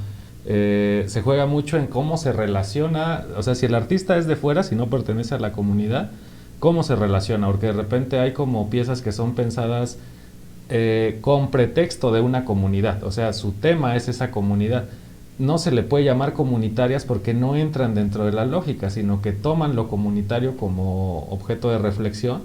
se juega mucho en cómo se relaciona, o sea, si el artista es de fuera, si no pertenece a la comunidad, cómo se relaciona, porque de repente hay como piezas que son pensadas con pretexto de una comunidad, o sea, su tema es esa comunidad. No se le puede llamar comunitarias porque no entran dentro de la lógica, sino que toman lo comunitario como objeto de reflexión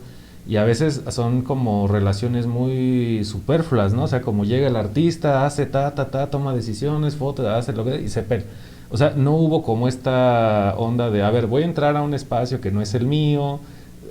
y a veces son como relaciones muy superfluas, ¿no? O sea, como llega el artista, hace toma decisiones, fotos, hace lo que y se pela. O sea, no hubo como esta onda de, a ver, voy a entrar a un espacio que no es el mío,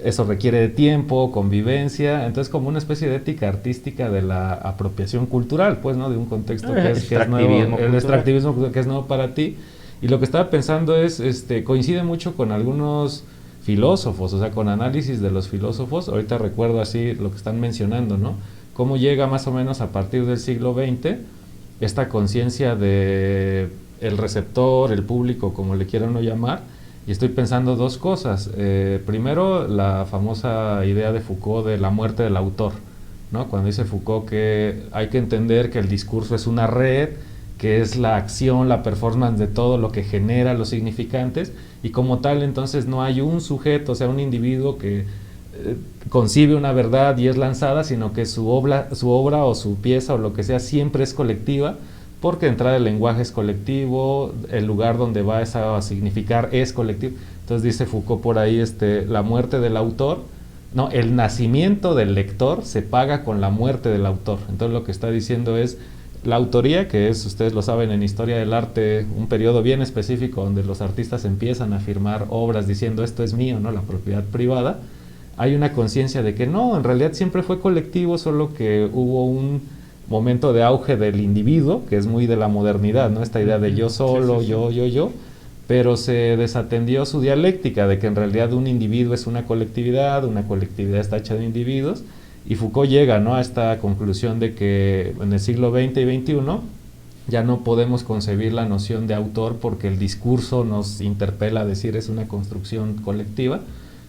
eso requiere de tiempo, convivencia, entonces como una especie de ética artística de la apropiación cultural, pues, ¿no? De un contexto que es nuevo, el extractivismo que es nuevo para ti. Y lo que estaba pensando es, coincide mucho con algunos filósofos, o sea, con análisis de los filósofos. Ahorita recuerdo así lo que están mencionando, ¿no? Cómo llega más o menos a partir del siglo XX esta conciencia de el receptor, el público, como le quieran uno llamar, y estoy pensando dos cosas. Primero, la famosa idea de Foucault de la muerte del autor, ¿no? Cuando dice Foucault que hay que entender que el discurso es una red, que es la acción, la performance de todo lo que genera los significantes, y como tal entonces no hay un sujeto, o sea, un individuo que concibe una verdad y es lanzada, sino que su obra o su pieza o lo que sea siempre es colectiva, porque de entrada el lenguaje es colectivo, el lugar donde va a significar es colectivo. Entonces dice Foucault por ahí, la muerte del autor, no, el nacimiento del lector se paga con la muerte del autor. Entonces lo que está diciendo es la autoría, que es, ustedes lo saben, en historia del arte, un periodo bien específico donde los artistas empiezan a firmar obras diciendo esto es mío, ¿no? La propiedad privada. Hay una conciencia de que no, en realidad siempre fue colectivo, solo que hubo un momento de auge del individuo, que es muy de la modernidad, ¿no? Esta idea de yo solo, yo, pero se desatendió su dialéctica de que en realidad un individuo es una colectividad está hecha de individuos, y Foucault llega, ¿no?, a esta conclusión de que en el siglo XX y XXI ya no podemos concebir la noción de autor porque el discurso nos interpela a decir es una construcción colectiva,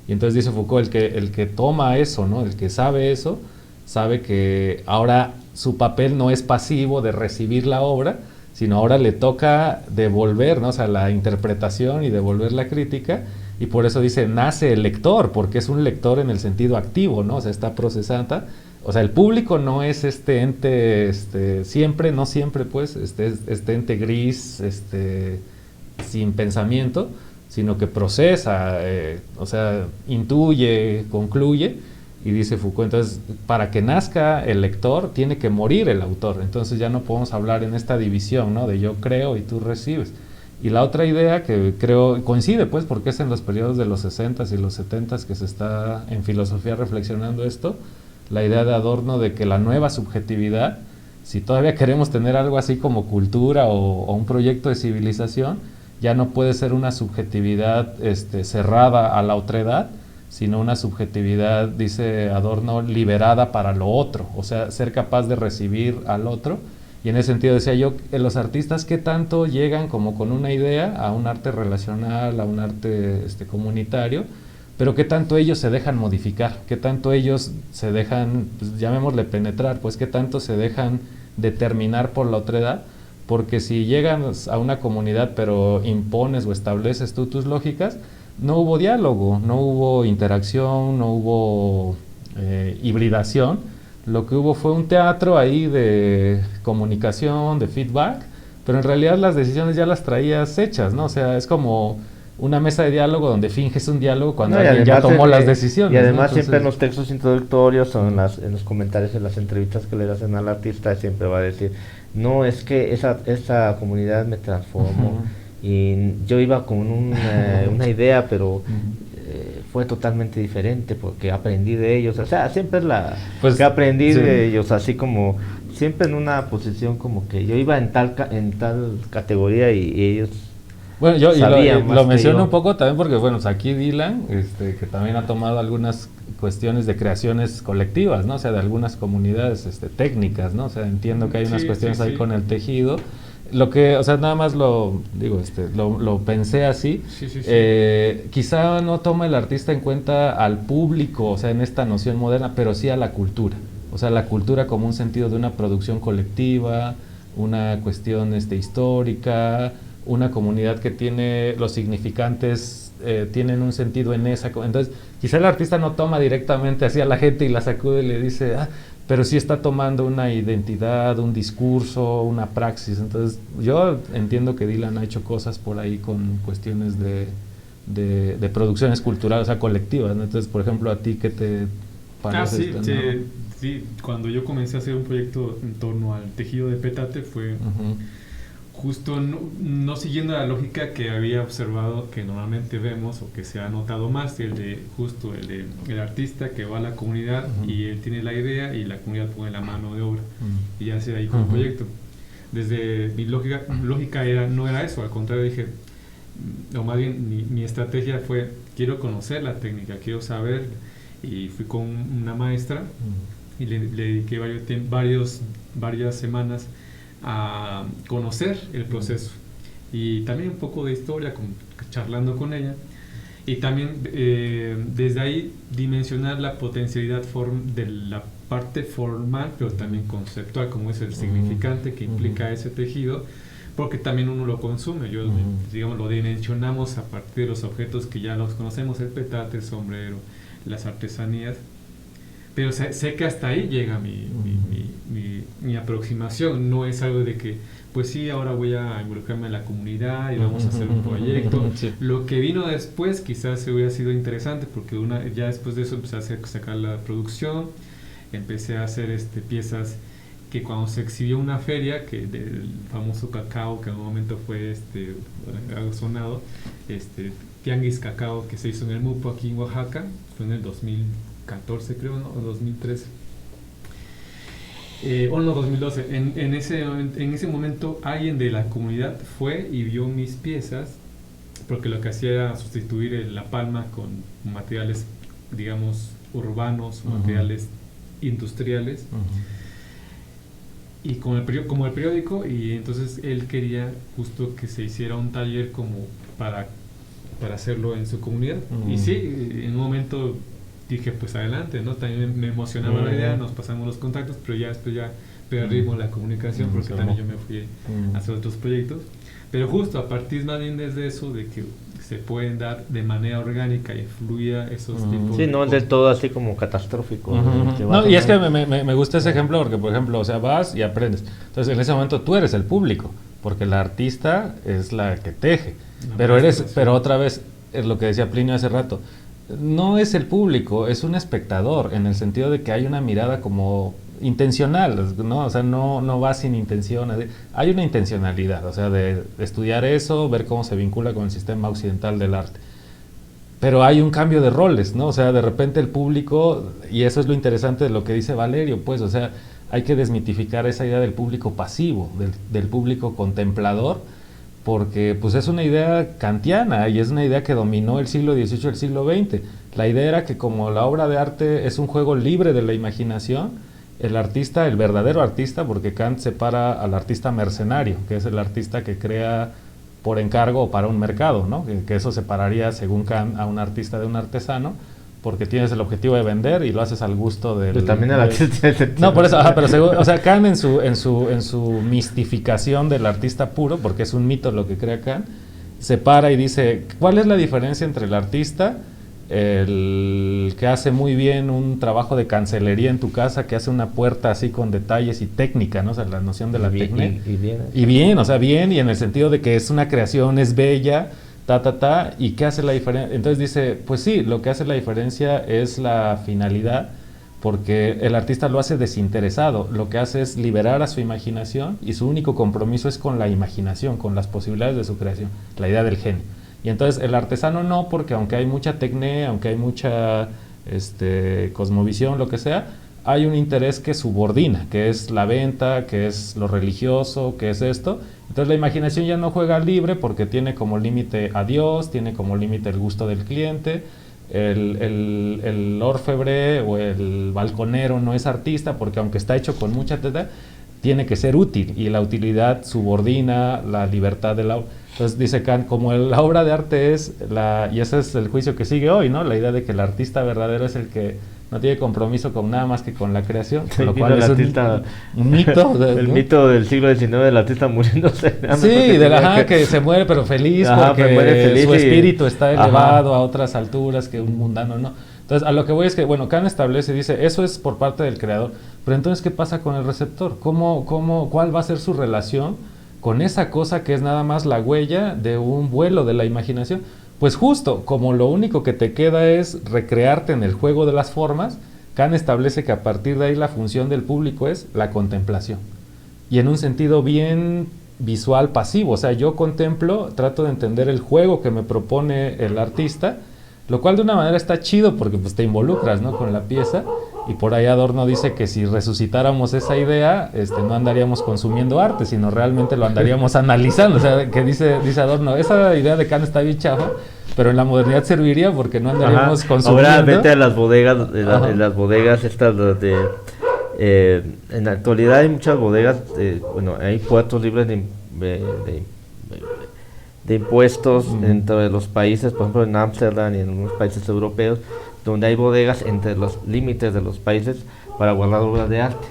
y entonces dice Foucault, el que toma eso, ¿no?, el que sabe eso, sabe que ahora su papel no es pasivo de recibir la obra, sino ahora le toca devolver, ¿no?, o sea, la interpretación y devolver la crítica, y por eso dice nace el lector, porque es un lector en el sentido activo, ¿no? O sea, está procesando. O sea, el público no es este ente, siempre, no siempre, pues, este ente gris, sin pensamiento, sino que procesa, o sea, intuye, concluye, y dice Foucault, entonces, para que nazca el lector, tiene que morir el autor. Entonces ya no podemos hablar en esta división, ¿no? De yo creo y tú recibes. Y la otra idea que creo coincide, pues, porque es en los periodos de los 60s y los 70s que se está en filosofía reflexionando esto, la idea de Adorno de que la nueva subjetividad, si todavía queremos tener algo así como cultura o un proyecto de civilización, ya no puede ser una subjetividad cerrada a la otredad, sino una subjetividad, dice Adorno, liberada para lo otro, o sea, ser capaz de recibir al otro. Y en ese sentido decía yo, los artistas qué tanto llegan como con una idea a un arte relacional, a un arte comunitario, pero qué tanto ellos se dejan modificar, qué tanto ellos se dejan, pues, llamémosle penetrar, pues qué tanto se dejan determinar por la otredad, porque si llegas a una comunidad pero impones o estableces tú tus lógicas, no hubo diálogo, no hubo interacción, no hubo hibridación. Lo que hubo fue un teatro ahí de comunicación, de feedback, pero en realidad las decisiones ya las traías hechas, ¿no? O sea, es como una mesa de diálogo donde finges un diálogo cuando alguien ya tomó las decisiones. Y además, ¿no? Entonces, siempre en los textos introductorios o en los comentarios, en las entrevistas que le hacen al artista, siempre va a decir, no, es que esa comunidad me transformó. Y yo iba con una idea, pero fue totalmente diferente porque aprendí de ellos. O sea, siempre es que aprendí de ellos, así como siempre en una posición como que yo iba en tal categoría y ellos bueno, yo sabían más lo que menciono yo. un poco también porque, bueno, aquí Dylan, que también ha tomado algunas cuestiones de creaciones colectivas, ¿no? O sea, de algunas comunidades técnicas, ¿no? O sea, entiendo que hay unas cuestiones ahí con el tejido. Lo que, o sea, nada más lo pensé así. Quizá no toma el artista en cuenta al público, o sea, en esta noción moderna, pero sí a la cultura. O sea, la cultura como un sentido de una producción colectiva, una cuestión histórica, una comunidad que tiene los significantes, tienen un sentido en esa. Entonces, quizá el artista no toma directamente así a la gente y la sacude y le dice, pero sí está tomando una identidad, un discurso, una praxis. Entonces, yo entiendo que Dylan ha hecho cosas por ahí con cuestiones de producciones culturales, o sea, colectivas, ¿no? Entonces, por ejemplo, ¿a ti qué te parece? Sí, cuando yo comencé a hacer un proyecto en torno al tejido de petate fue justo no siguiendo la lógica que había observado, que normalmente vemos o que se ha notado más, el artista que va a la comunidad y él tiene la idea y la comunidad pone la mano de obra y hace ahí con el proyecto. Desde mi lógica no era eso, al contrario dije, o más bien mi estrategia fue, quiero conocer la técnica, quiero saber, y fui con una maestra y le dediqué varias semanas a conocer el proceso y también un poco de historia, charlando con ella, y también desde ahí dimensionar la potencialidad de la parte formal, pero también conceptual, como es el significante que implica ese tejido, porque también uno lo consume. Digamos, lo dimensionamos a partir de los objetos que ya los conocemos, el petate, el sombrero, las artesanías, pero sé que hasta ahí llega mi aproximación. No es algo de que, pues sí, ahora voy a involucrarme en la comunidad y vamos a hacer un proyecto. Lo que vino después quizás hubiera sido interesante, porque ya después de eso empecé a sacar la producción, empecé a hacer piezas que cuando se exhibió una feria del famoso cacao, que en un momento fue algo sonado, Tianguis Cacao, que se hizo en el Mupo aquí en Oaxaca, fue en el 2014 creo, ¿no? O 2013. O no, 2012. En ese momento alguien de la comunidad fue y vio mis piezas, porque lo que hacía era sustituir la palma con materiales, digamos, urbanos, materiales industriales, y como el periódico, y entonces él quería justo que se hiciera un taller como para hacerlo en su comunidad. Y sí, en un momento dije, pues adelante, ¿no? También me emocionaba la idea, nos pasamos los contactos, pero ya después ya perdimos la comunicación, porque también yo me fui a hacer otros proyectos. Pero justo a partir más bien desde eso, de que se pueden dar de manera orgánica y fluida esos tipos Sí, de no es del cosas. todo así como catastrófico. Te vas No, y es que a- me gusta ese ejemplo porque, por ejemplo, o sea, vas y aprendes. Entonces, en ese momento tú eres el público, porque la artista es la que teje. La Pero maestra, sí. pero otra vez, es lo que decía Plinio hace rato, no es el público, es un espectador, en el sentido de que hay una mirada como intencional, ¿no? O sea, no va sin intención. Hay una intencionalidad, o sea, de estudiar eso, ver cómo se vincula con el sistema occidental del arte. Pero hay un cambio de roles, ¿no? O sea, de repente el público, y eso es lo interesante de lo que dice Valerio, pues, o sea, hay que desmitificar esa idea del público pasivo, del público contemplador, porque pues es una idea kantiana y es una idea que dominó el siglo XVIII y el siglo XX. La idea era que como la obra de arte es un juego libre de la imaginación, el artista, el verdadero artista, porque Kant separa al artista mercenario, que es el artista que crea por encargo o para un mercado, ¿no? Que eso separaría, según Kant, a un artista de un artesano, porque tienes el objetivo de vender y lo haces al gusto del... Pero también el artista es el- No, por eso, pero o sea, Kant en su mistificación del artista puro, porque es un mito lo que crea Kant, separa y dice, ¿cuál es la diferencia entre el artista, el que hace muy bien un trabajo de cancelería en tu casa, que hace una puerta así con detalles y técnica, ¿no? O sea, la noción de la técnica. Y bien, o sea, bien, y en el sentido de que es una creación, es bella, ¿y qué hace la diferencia? Entonces dice, pues sí, lo que hace la diferencia es la finalidad, porque el artista lo hace desinteresado, lo que hace es liberar a su imaginación y su único compromiso es con la imaginación, con las posibilidades de su creación, la idea del genio. Y entonces el artesano no, porque aunque hay mucha tecné, aunque hay mucha cosmovisión, lo que sea, hay un interés que subordina, que es la venta, que es lo religioso, que es esto. Entonces la imaginación ya no juega libre porque tiene como límite a Dios, tiene como límite el gusto del cliente. El orfebre o el balconero no es artista porque aunque está hecho con mucha teta, tiene que ser útil y la utilidad subordina la libertad de la obra. Entonces dice Kant, como la obra de arte es y ese es el juicio que sigue hoy, ¿no? La idea de que el artista verdadero es el que no tiene compromiso con nada más que con la creación, Sí, lo cual es un mito. El ¿no? mito del siglo XIX del artista muriéndose. Sí, que se muere pero feliz porque muere feliz su espíritu está elevado Ajá. a otras alturas que un mundano no. Entonces, a lo que voy es que, bueno, Kant establece, dice, eso es por parte del creador, pero entonces, ¿qué pasa con el receptor? ¿Cuál va a ser su relación con esa cosa que es nada más la huella de un vuelo de la imaginación? Pues justo, como lo único que te queda es recrearte en el juego de las formas, Kant establece que a partir de ahí la función del público es la contemplación. Y en un sentido bien visual pasivo, o sea, yo contemplo, trato de entender el juego que me propone el artista, lo cual de una manera está chido porque pues te involucras, ¿no? Con la pieza, y por ahí Adorno dice que si resucitáramos esa idea, no andaríamos consumiendo arte, sino realmente lo andaríamos analizando, o sea, que dice Adorno, esa idea de Kant está bien chafa, pero en la modernidad serviría porque no andaríamos consumiendo. Ahora vete a las bodegas, en las bodegas estas en la actualidad hay muchas bodegas, bueno, hay puertos libres de impuestos entre los países, por ejemplo en Ámsterdam y en algunos países europeos, donde hay bodegas entre los límites de los países para guardar obras de arte,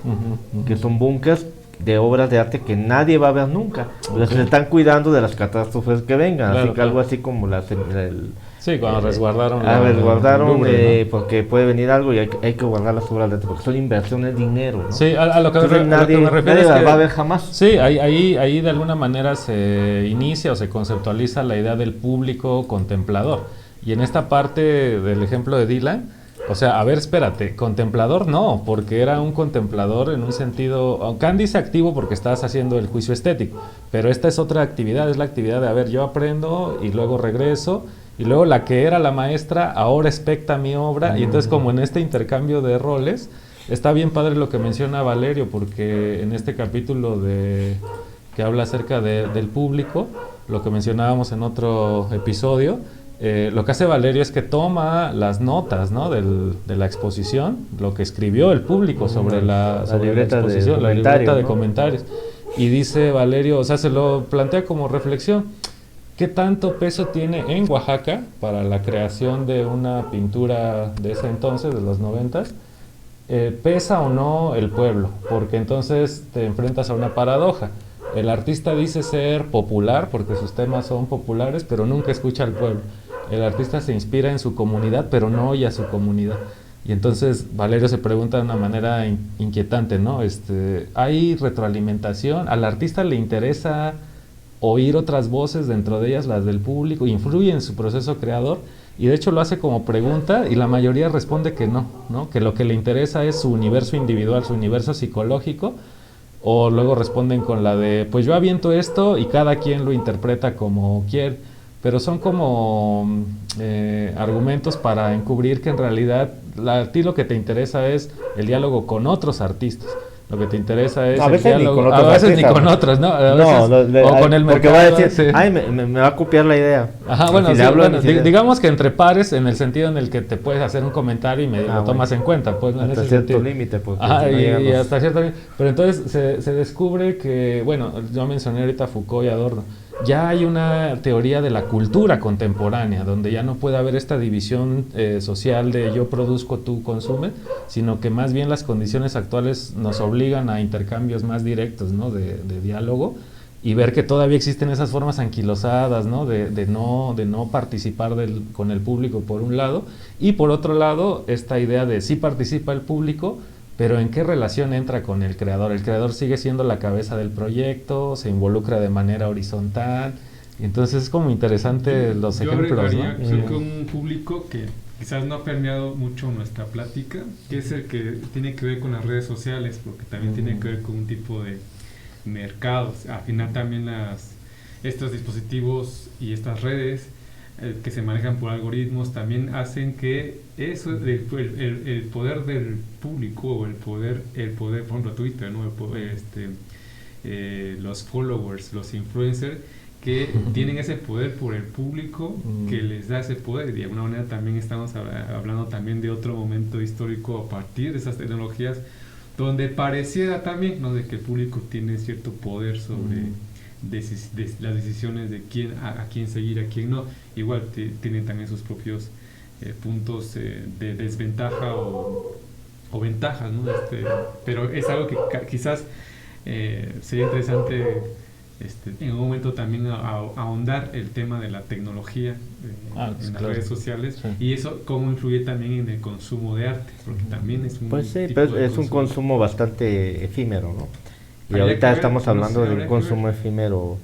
que son búnkers de obras de arte que nadie va a ver nunca. Okay. Se están cuidando de las catástrofes que vengan, claro, así que algo así como sí, cuando resguardaron resguardaron Louvre, ¿no? porque puede venir algo y hay que guardar las obras de arte porque son inversiones de dinero, ¿no? Sí, a lo que nadie me refiero es que va a ver jamás. Sí, ahí de alguna manera se inicia o se conceptualiza la idea del público contemplador. Y en esta parte del ejemplo de Dylan, o sea, a ver, espérate, contemplador no, porque era un contemplador en un sentido, Kant dice activo porque estás haciendo el juicio estético, pero esta es otra actividad, es la actividad de, a ver, yo aprendo y luego regreso, y luego la que era la maestra ahora especta mi obra, y entonces como en este intercambio de roles, está bien padre lo que menciona Valerio, porque en este capítulo que habla acerca del público, lo que mencionábamos en otro episodio, lo que hace Valerio es que toma las notas, ¿no? de la exposición, lo que escribió el público sobre la exposición, la libreta de comentarios. Y dice Valerio, o sea, se lo plantea como reflexión, ¿qué tanto peso tiene en Oaxaca para la creación de una pintura de ese entonces, de los 90s? ¿Pesa o no el pueblo? Porque entonces te enfrentas a una paradoja. El artista dice ser popular porque sus temas son populares, pero nunca escucha al pueblo. El artista se inspira en su comunidad, pero no oye a su comunidad. Y entonces Valerio se pregunta de una manera inquietante, ¿no? ¿Hay retroalimentación? ¿Al artista le interesa oír otras voces, dentro de ellas las del público? ¿Influye en su proceso creador? Y de hecho lo hace como pregunta y la mayoría responde que no, ¿no? Que lo que le interesa es su universo individual, su universo psicológico. O luego responden con la de, pues yo aviento esto y cada quien lo interpreta como quiere. Pero son como argumentos para encubrir que en realidad a ti lo que te interesa es el diálogo con otros artistas. Lo que te interesa es el diálogo, a veces ni con otros, ¿no? O con el mercado. Porque va a decir, sí. Ay, me va a copiar la idea. Ajá, bueno, sí, bueno digamos que entre pares, en el sentido en el que te puedes hacer un comentario y lo tomas en cuenta. Pues, hasta cierto límite. Pues, y hasta cierto límite. Pero entonces se descubre que, bueno, yo mencioné ahorita a Foucault y Adorno. Ya hay una teoría de la cultura contemporánea, donde ya no puede haber esta división social de yo produzco, tú consumes, sino que más bien las condiciones actuales nos obligan a intercambios más directos, ¿no? de diálogo, y ver que todavía existen esas formas anquilosadas, ¿no? de no participar con el público por un lado, y por otro lado esta idea de sí participa el público, pero ¿en qué relación entra con el creador? El creador sigue siendo la cabeza del proyecto, se involucra de manera horizontal, y entonces es como interesante los ejemplos. Yo agregaría, creo que un público que quizás no ha permeado mucho nuestra plática, que es el que tiene que ver con las redes sociales, porque también tiene que ver con un tipo de mercados. Al final también estos dispositivos y estas redes que se manejan por algoritmos también hacen que eso, el poder del público, o el poder, por ejemplo, Twitter, ¿no? Los followers, los influencers, que tienen ese poder por el público, que les da ese poder. Y de alguna manera también estamos hablando también de otro momento histórico a partir de esas tecnologías, donde pareciera también, ¿no?, de que el público tiene cierto poder sobre las decisiones de a quién seguir, a quién no. Igual tiene también sus propios puntos de desventaja o ventajas, ¿no? Pero es algo que quizás sería interesante en un momento también ahondar el tema de la tecnología en las redes sociales, sí. Y eso cómo influye también en el consumo de arte, porque también es un pues sí, pero es un consumo bastante efímero, ¿no? Y ahorita estamos hablando de un consumo efímero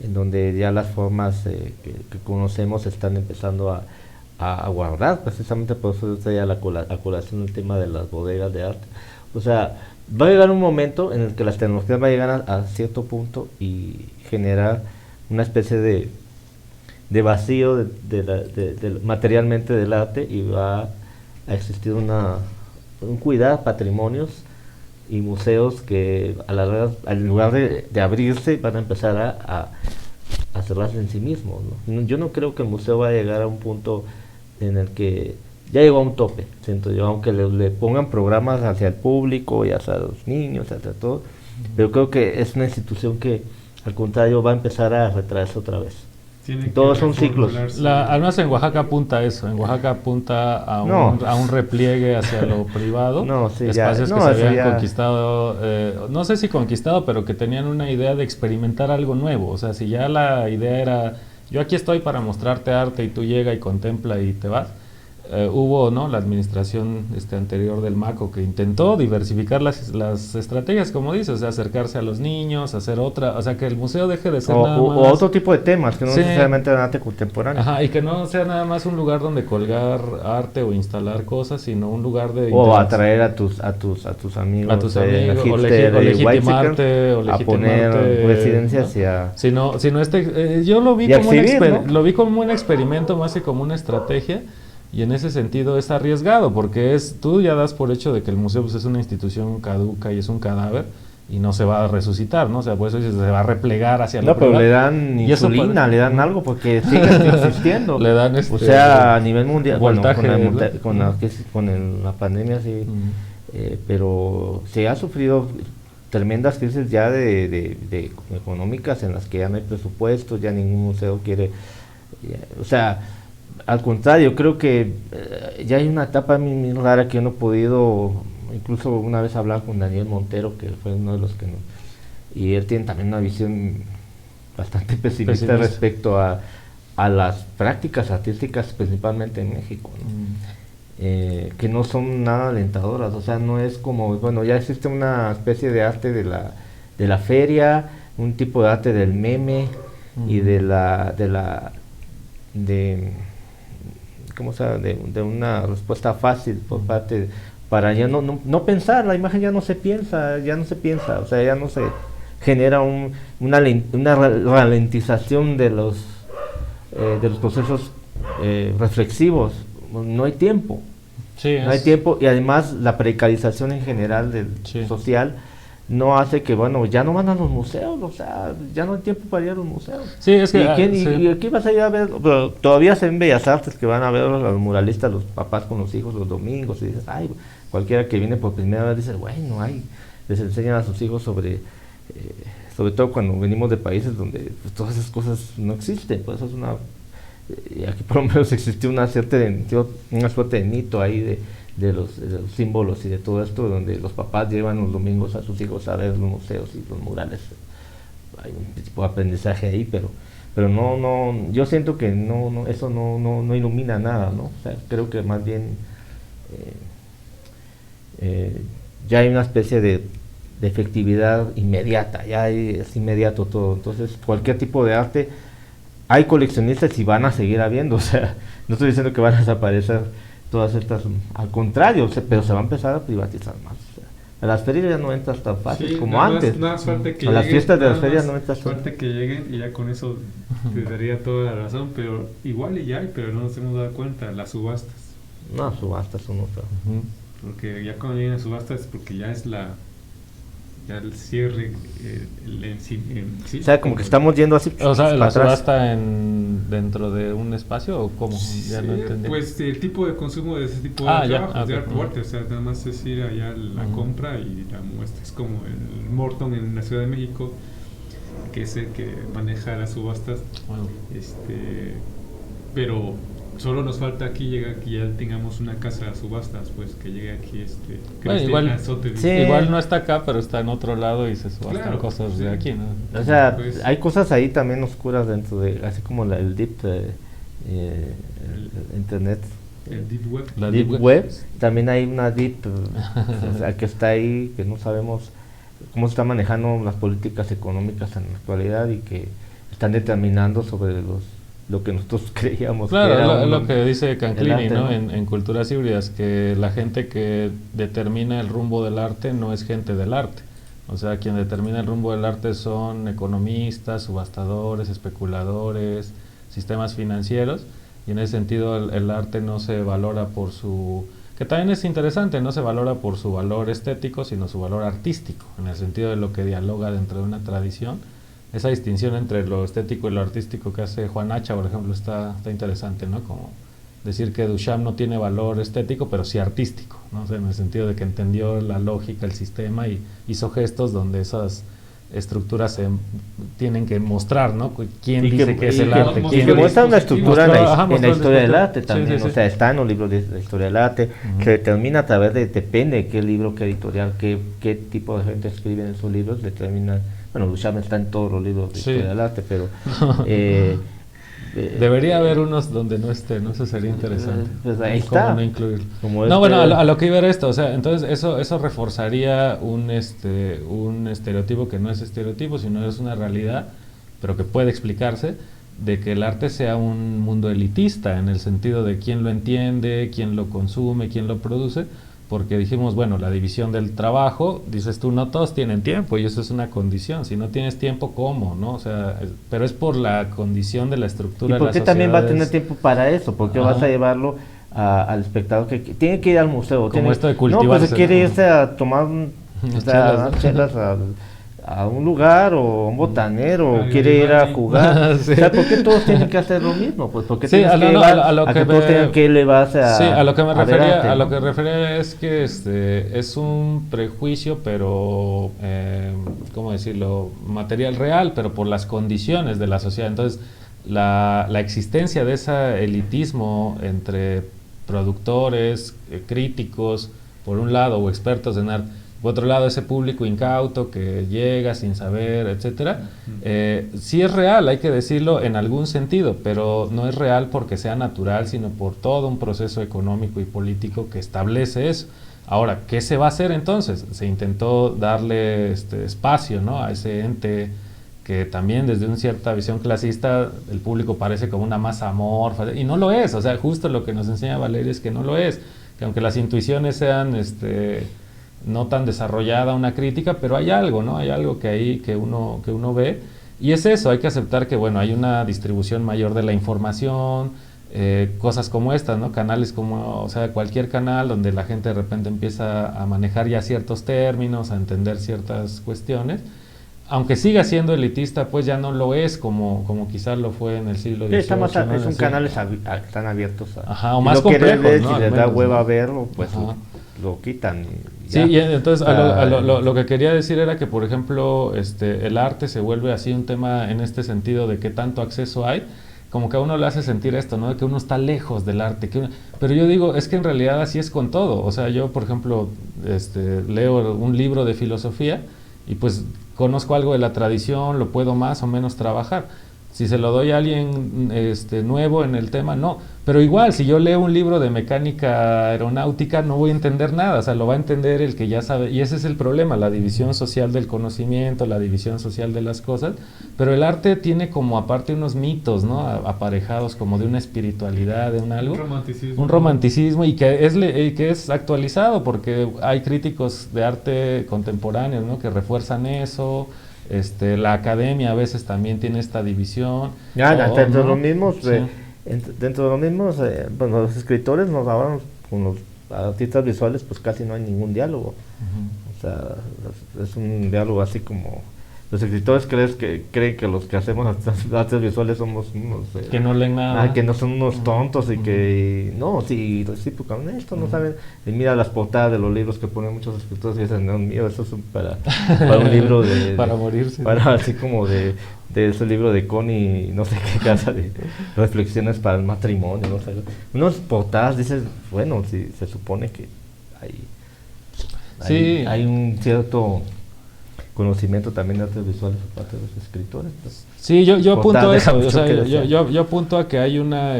en donde ya las formas que conocemos están empezando a guardar, precisamente por eso está la colación del tema de las bodegas de arte. O sea, va a llegar un momento en el que las tecnologías van a llegar a cierto punto y generar una especie de vacío materialmente del arte, y va a existir un cuidar patrimonios y museos que en lugar de abrirse van a empezar a cerrarse en sí mismos, ¿no? Yo no creo que el museo vaya a llegar a un punto en el que ya llegó a un tope, siento yo, aunque le pongan programas hacia el público y hacia los niños, hacia todo, pero creo que es una institución que al contrario va a empezar a retraerse otra vez. Todos son ciclos. Además en Oaxaca apunta eso, en Oaxaca apunta a un repliegue hacia lo privado, espacios que se habían conquistado, no sé si conquistado, pero que tenían una idea de experimentar algo nuevo. O sea, si ya la idea era, yo aquí estoy para mostrarte arte y tú llega y contempla y te vas. Hubo, ¿no?, la administración anterior del MACO que intentó diversificar las estrategias, como dices, o sea, acercarse a los niños, hacer otra, o sea, que el museo deje de ser nada más... O otro tipo de temas, que no necesariamente de arte contemporáneo. Ajá, y que no sea nada más un lugar donde colgar arte o instalar cosas, sino un lugar de... O atraer a tus amigos. A tus amigos, o legitimarte, a poner residencias y a... yo lo vi como un experimento más que como una estrategia. Y en ese sentido es arriesgado, porque tú ya das por hecho de que el museo pues, es una institución caduca y es un cadáver y no se va a resucitar, ¿no? O sea, por eso se va a replegar hacia la pero le dan insulina, le dan algo porque sigue existiendo. Le dan o sea, a nivel mundial, voltaje, con la pandemia sí, pero se ha sufrido tremendas crisis ya de económicas en las que ya no hay presupuestos, ya ningún museo quiere, o sea, al contrario, creo que ya hay una etapa muy rara que yo no he podido, incluso una vez hablar con Daniel Montero, que fue uno de los que y él tiene también una visión bastante pesimista Pesimista. respecto a las prácticas artísticas, principalmente en México, ¿no? Que no son nada alentadoras, o sea, no es como, bueno, ya existe una especie de arte de la feria, un tipo de arte del meme y ¿cómo se llama? De una respuesta fácil por parte, para ya no pensar, la imagen ya no se piensa, o sea, ya no se genera una ralentización de los procesos reflexivos, no hay tiempo. Sí, No hay tiempo, y además la precarización en general Sí. social no hace que, bueno, ya no van a los museos, o sea, ya no hay tiempo para ir a los museos. Sí, es que... sí. Y aquí vas a ir a ver, pero todavía se ven Bellas Artes que van a ver a los muralistas, los papás con los hijos los domingos, y dices, ay, cualquiera que viene por primera vez dice, bueno, les enseñan a sus hijos sobre todo cuando venimos de países donde pues, todas esas cosas no existen, pues eso es y aquí por lo menos existió una suerte de mito ahí de los símbolos y de todo esto, donde los papás llevan los domingos a sus hijos a ver los museos y los murales. Hay un tipo de aprendizaje ahí, pero no, yo siento que eso no ilumina nada, ¿no? O sea, creo que más bien ya hay una especie de efectividad inmediata, es inmediato todo. Entonces, cualquier tipo de arte, hay coleccionistas y van a seguir habiendo, o sea, no estoy diciendo que van a desaparecer todas estas, al contrario, pero se va a empezar a privatizar más. O sea, a las ferias ya no entras tan fácil como antes. Que a las fiestas de las ferias no entras tan suerte que lleguen y ya con eso te daría toda la razón, pero igual y ya hay, pero no nos hemos dado cuenta, las subastas. No, subastas son otra. Porque ya cuando llegan a subastas es porque ya es ya el cierre sí, O sea, como que estamos yendo así. O sea, ¿la para atrás. subasta dentro de un espacio o cómo? Ya no entendí. Pues el tipo de consumo de ese tipo de trabajos, de arte, o sea, nada más es ir allá a la compra y la muestra. Es como el Morton en la Ciudad de México, que es el que maneja las subastas. Bueno. Pero solo nos falta aquí que ya tengamos una casa de subastas, pues que llegue aquí Bueno, igual, Azote. Sí. igual no está acá, pero está en otro lado y se subastan Claro, cosas sí. de aquí, ¿no? O sea, Pues, hay cosas ahí también oscuras dentro de, así como el deep el internet. el Deep Web. La Deep Deep Web, también hay una Deep, o sea, que está ahí, que no sabemos cómo se están manejando las políticas económicas en la actualidad y que están determinando sobre lo que nosotros creíamos Claro, que era lo que dice Canclini, arte, ¿no? ¿no? En Culturas Híbridas, que la gente que determina el rumbo del arte no es gente del arte. O sea, quien determina el rumbo del arte son economistas, subastadores, especuladores, sistemas financieros, y en ese sentido el arte no se valora por su... que también es interesante, no se valora por su valor estético, sino su valor artístico, en el sentido de lo que dialoga dentro de una tradición. Esa distinción entre lo estético y lo artístico que hace Juan Hacha, por ejemplo, está interesante, ¿no? Como decir que Duchamp no tiene valor estético, pero sí artístico, ¿no? O sea, en el sentido de que entendió la lógica, el sistema y hizo gestos donde esas estructuras se tienen que mostrar, ¿no? ¿Quién dice que es el arte? Y ¿Quién que muestra una estructura en la historia del arte Sí, también, sí, sí. o sea, está en los libros de la historia del arte, que determina a través depende de qué libro, qué editorial, qué tipo de gente escribe en esos libros, determina, bueno, Duchamp está en todos los libros de Sí. historia del arte, pero... Debería haber unos donde no esté, ¿no? Eso sería interesante. Pues ahí ¿Cómo está. no incluirlo? Como No, bueno, a lo que iba era esto, o sea, entonces eso reforzaría un estereotipo que no es estereotipo, sino es una realidad, pero que puede explicarse, de que el arte sea un mundo elitista, en el sentido de quién lo entiende, quién lo consume, quién lo produce, porque dijimos, bueno, la división del trabajo, dices tú, no todos tienen tiempo, y eso es una condición. Si no tienes tiempo, ¿cómo? ¿No? O sea, pero es por la condición de la estructura ¿Y de por las qué también va a tener sociedades. tiempo para eso? ¿Por qué vas a llevarlo al espectador que tiene que ir al museo? Como esto de No, cultivarse, pues quiere ¿no? irse a tomar chelas a un lugar o a un botanero, o quiere ir a jugar. Sí. O sea, ¿por qué todos tienen que hacer lo mismo? Pues porque Sí, tienes que llevar a lo a que que todos me- tengan que elevarse a Sí, a lo que me a ver refería, arte, a lo ¿no? que refería es que es un prejuicio, pero ¿cómo decirlo? Material real, pero por las condiciones de la sociedad. Entonces, la existencia de ese elitismo entre productores, críticos, por un lado, o expertos en arte, Por otro lado, ese público incauto que llega sin saber, etcétera, sí es real, hay que decirlo en algún sentido, pero no es real porque sea natural, sino por todo un proceso económico y político que establece eso. Ahora, ¿qué se va a hacer entonces? Se intentó darle espacio, ¿no?, a ese ente que también desde una cierta visión clasista el público parece como una masa amorfa, y no lo es. O sea, justo lo que nos enseña Valeria es que no lo es, que aunque las intuiciones sean no tan desarrollada una crítica, pero hay algo, ¿no? Hay algo que ahí que uno ve, y es eso, hay que aceptar que, bueno, hay una distribución mayor de la información, cosas como estas, ¿no? Canales como, o sea, cualquier canal donde la gente de repente empieza a manejar ya ciertos términos, a entender ciertas cuestiones, aunque siga siendo elitista, pues ya no lo es como quizás lo fue en el siglo XVIII. Sí, son canales están abiertos o más complejos, ¿no? Si les da hueva verlo, pues lo quitan. Sí, y entonces lo que quería decir era que, por ejemplo, el arte se vuelve así un tema en este sentido de que tanto acceso hay, como que a uno le hace sentir esto, ¿no? De que uno está lejos del arte. Pero yo digo, es que en realidad así es con todo. O sea, yo, por ejemplo, leo un libro de filosofía y pues conozco algo de la tradición, lo puedo más o menos trabajar. Si se lo doy a alguien nuevo en el tema, no. Pero igual, si yo leo un libro de mecánica aeronáutica, no voy a entender nada. O sea, lo va a entender el que ya sabe. Y ese es el problema, la división social del conocimiento, la división social de las cosas. Pero el arte tiene como aparte unos mitos, ¿no? Aparejados como de una espiritualidad, de un algo. Un romanticismo y que es actualizado, porque hay críticos de arte contemporáneos, ¿no?, que refuerzan eso. La academia a veces también tiene esta división. Dentro de los mismos, bueno, los escritores ahora con los artistas visuales pues casi no hay ningún diálogo. O sea, es un diálogo así como los escritores creen que los que hacemos artes visuales somos unos que no leen nada, que no son unos tontos y que no, sí, recíprocamente esto no saben. Y mira las portadas de los libros que ponen muchos escritores y dicen, no, mío, eso es para un libro para morirse, para así como de ese libro de Connie, no sé qué casa de reflexiones para el matrimonio, no sé. Unas portadas dices, bueno, si se supone que hay un cierto conocimiento también de artes visuales por parte de los escritores. Pues. Sí, yo apunto a eso, o sea, yo apunto a que hay una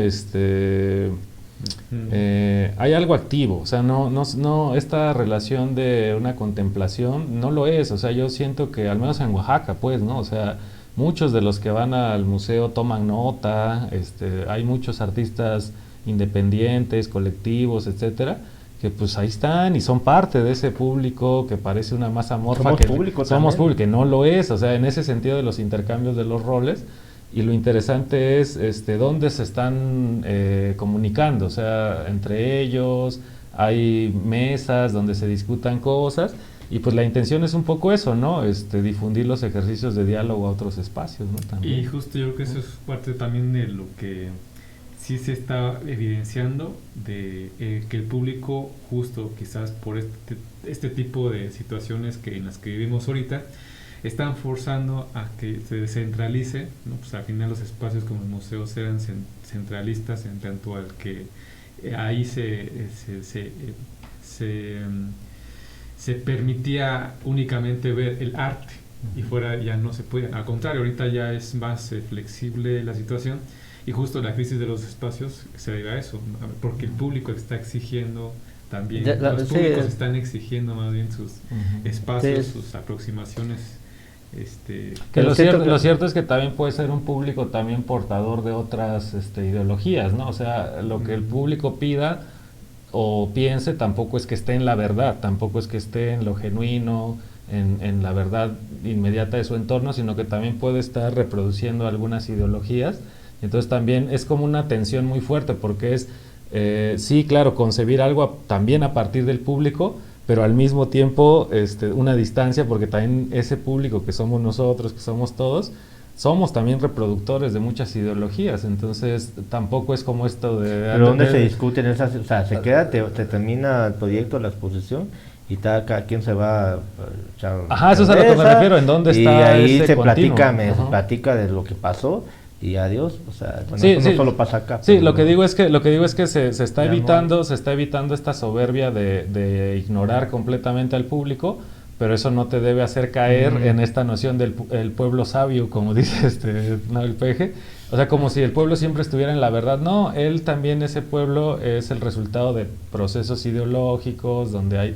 hay algo activo, o sea, no esta relación de una contemplación no lo es. O sea, yo siento que al menos en Oaxaca, pues, ¿no? O sea, muchos de los que van al museo toman nota, hay muchos artistas independientes, colectivos, etcétera, que pues ahí están y son parte de ese público que parece una masa amorfa. Somos público, que no lo es. O sea, en ese sentido de los intercambios de los roles, y lo interesante es dónde se están comunicando, o sea, entre ellos hay mesas donde se discutan cosas, y pues la intención es un poco eso, ¿no? Difundir los ejercicios de diálogo a otros espacios, ¿no? También. Y justo yo creo que eso es parte también de lo que sí se está evidenciando, de que el público, justo quizás por este tipo de situaciones en las que vivimos ahorita, están forzando a que se descentralice, ¿no? Pues al final los espacios como el museo eran centralistas en tanto al que ahí se permitía únicamente ver el arte y fuera ya no se podía. Al contrario, ahorita ya es más flexible la situación, y justo la crisis de los espacios se debe a eso, porque el público está exigiendo también, los públicos están exigiendo más bien sus espacios, sus aproximaciones. Que lo cierto es que también puede ser un público también portador de otras ideologías, ¿no? O sea, lo que el público pida o piense tampoco es que esté en la verdad, tampoco es que esté en lo genuino, en la verdad inmediata de su entorno, sino que también puede estar reproduciendo algunas ideologías. Entonces también es como una tensión muy fuerte, porque es, sí, claro, concebir algo también a partir del público, pero al mismo tiempo una distancia, porque también ese público que somos nosotros, que somos todos, somos también reproductores de muchas ideologías. Entonces tampoco es como esto de... ¿Pero dónde se discuten esas? O sea, se queda, te termina el proyecto, la exposición, y cada quien se va a echar eso es a lo que me refiero, ¿en dónde está y ahí ese se continuo? platica de lo que pasó, y adiós, o sea, bueno, Sí, eso sí. no solo pasa acá. Sí, pero lo que digo es que se está Ya no evitando, se está evitando esta soberbia de ignorar completamente al público, pero eso no te debe hacer caer en esta noción del el pueblo sabio, como dice no, el peje. O sea, como si el pueblo siempre estuviera en la verdad. No, él también, ese pueblo, es el resultado de procesos ideológicos, donde hay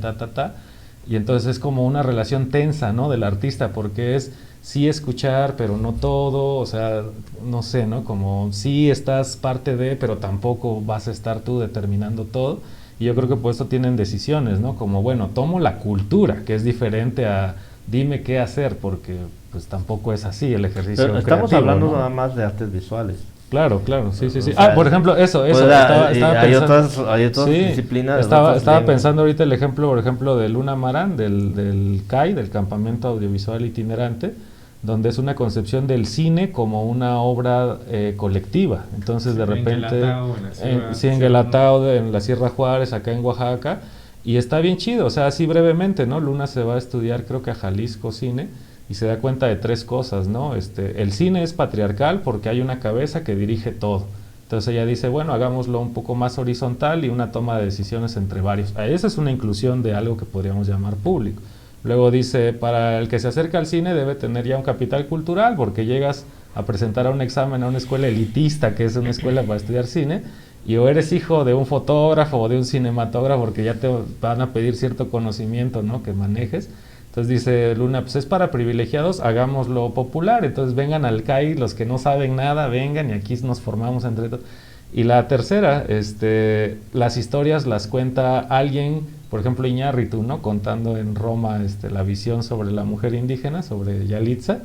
y entonces es como una relación tensa, ¿no? Del artista, porque es sí escuchar, pero no todo, o sea, no sé, ¿no? Como sí estás parte de, pero tampoco vas a estar tú determinando todo. Y yo creo que por eso tienen decisiones, ¿no? Como, bueno, tomo la cultura, que es diferente a dime qué hacer, porque pues tampoco es así el ejercicio pero estamos creativo, hablando ¿no? nada más de artes visuales. Claro, claro, sí, sí, sí. O sea, Por ejemplo, eso, pues, estaba hay pensando. hay otras Sí, disciplinas. estaba otras lenguas. pensando ahorita el ejemplo, por ejemplo, de Luna Marán, del CAI, del Campamento Audiovisual Itinerante, donde es una concepción del cine como una obra colectiva. Entonces, de repente, en Guelatao, en la Sierra Juárez, acá en Oaxaca, y está bien chido, o sea, así brevemente, ¿no? Luna se va a estudiar, creo que a Jalisco Cine, y se da cuenta de tres cosas, ¿no? El cine es patriarcal porque hay una cabeza que dirige todo. Entonces ella dice, bueno, hagámoslo un poco más horizontal y una toma de decisiones entre varios. Esa es una inclusión de algo que podríamos llamar público. Luego dice, para el que se acerca al cine debe tener ya un capital cultural, porque llegas a presentar a un examen a una escuela elitista, que es una escuela para estudiar cine, y o eres hijo de un fotógrafo o de un cinematógrafo, porque ya te van a pedir cierto conocimiento, ¿no? Que manejes. Entonces dice Luna, pues es para privilegiados, hagámoslo popular. Entonces vengan al CAI, los que no saben nada, vengan y aquí nos formamos entre todos. Y la tercera, las historias las cuenta alguien, por ejemplo Iñárritu, ¿no? Contando en Roma la visión sobre la mujer indígena, sobre Yalitza,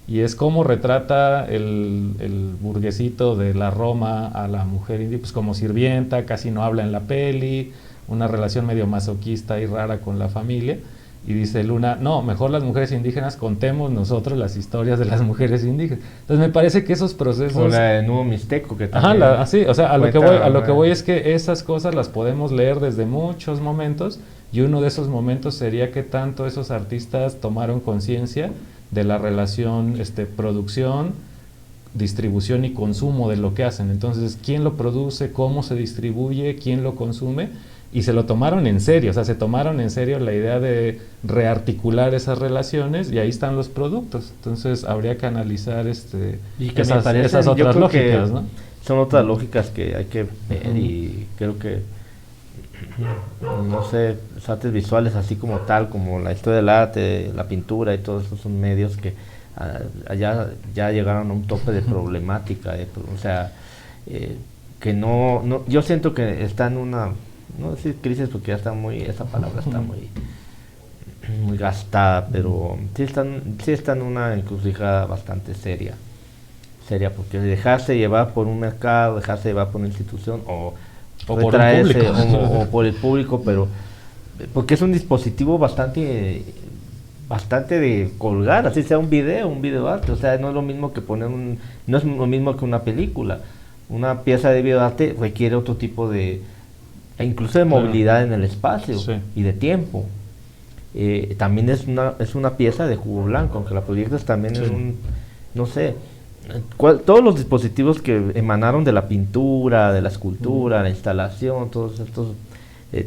y es cómo retrata el burguesito de la Roma a la mujer indígena, pues como sirvienta, casi no habla en la peli, una relación medio masoquista y rara con la familia. Y dice Luna, no, mejor las mujeres indígenas contemos nosotros las historias de las mujeres indígenas. Entonces me parece que esos procesos... O la de Nuevo Mixteco, que también... Ajá, sí, o sea, a lo que voy bueno. es que esas cosas las podemos leer desde muchos momentos, y uno de esos momentos sería que tanto esos artistas tomaron conciencia de la relación producción, distribución y consumo de lo que hacen. Entonces, ¿quién lo produce? ¿Cómo se distribuye? ¿Quién lo consume? Y se lo tomaron en serio, o sea, se tomaron en serio la idea de rearticular esas relaciones, y ahí están los productos. Entonces habría que analizar y que esas otras lógicas, ¿no? Son otras lógicas que hay que ver, y creo que, no sé, las artes visuales así como tal, como la historia del arte, la pintura y todos esos son medios que allá ya llegaron a un tope de problemática, o sea, que no, yo siento que está en una... No decir crisis porque ya está esa palabra está muy gastada, pero sí está en una encrucijada bastante seria, porque dejarse llevar por un mercado, dejarse llevar por una institución o por el público. o por el público, pero porque es un dispositivo bastante de colgar, así sea un video arte, o sea, no es lo mismo que no es lo mismo que una película. Una pieza de video arte requiere otro tipo de, incluso de movilidad en el espacio, sí, y de tiempo. También es una pieza de jugo blanco, aunque la proyectas también, sí, en no sé, todos los dispositivos que emanaron de la pintura, de la escultura, la instalación, todos estos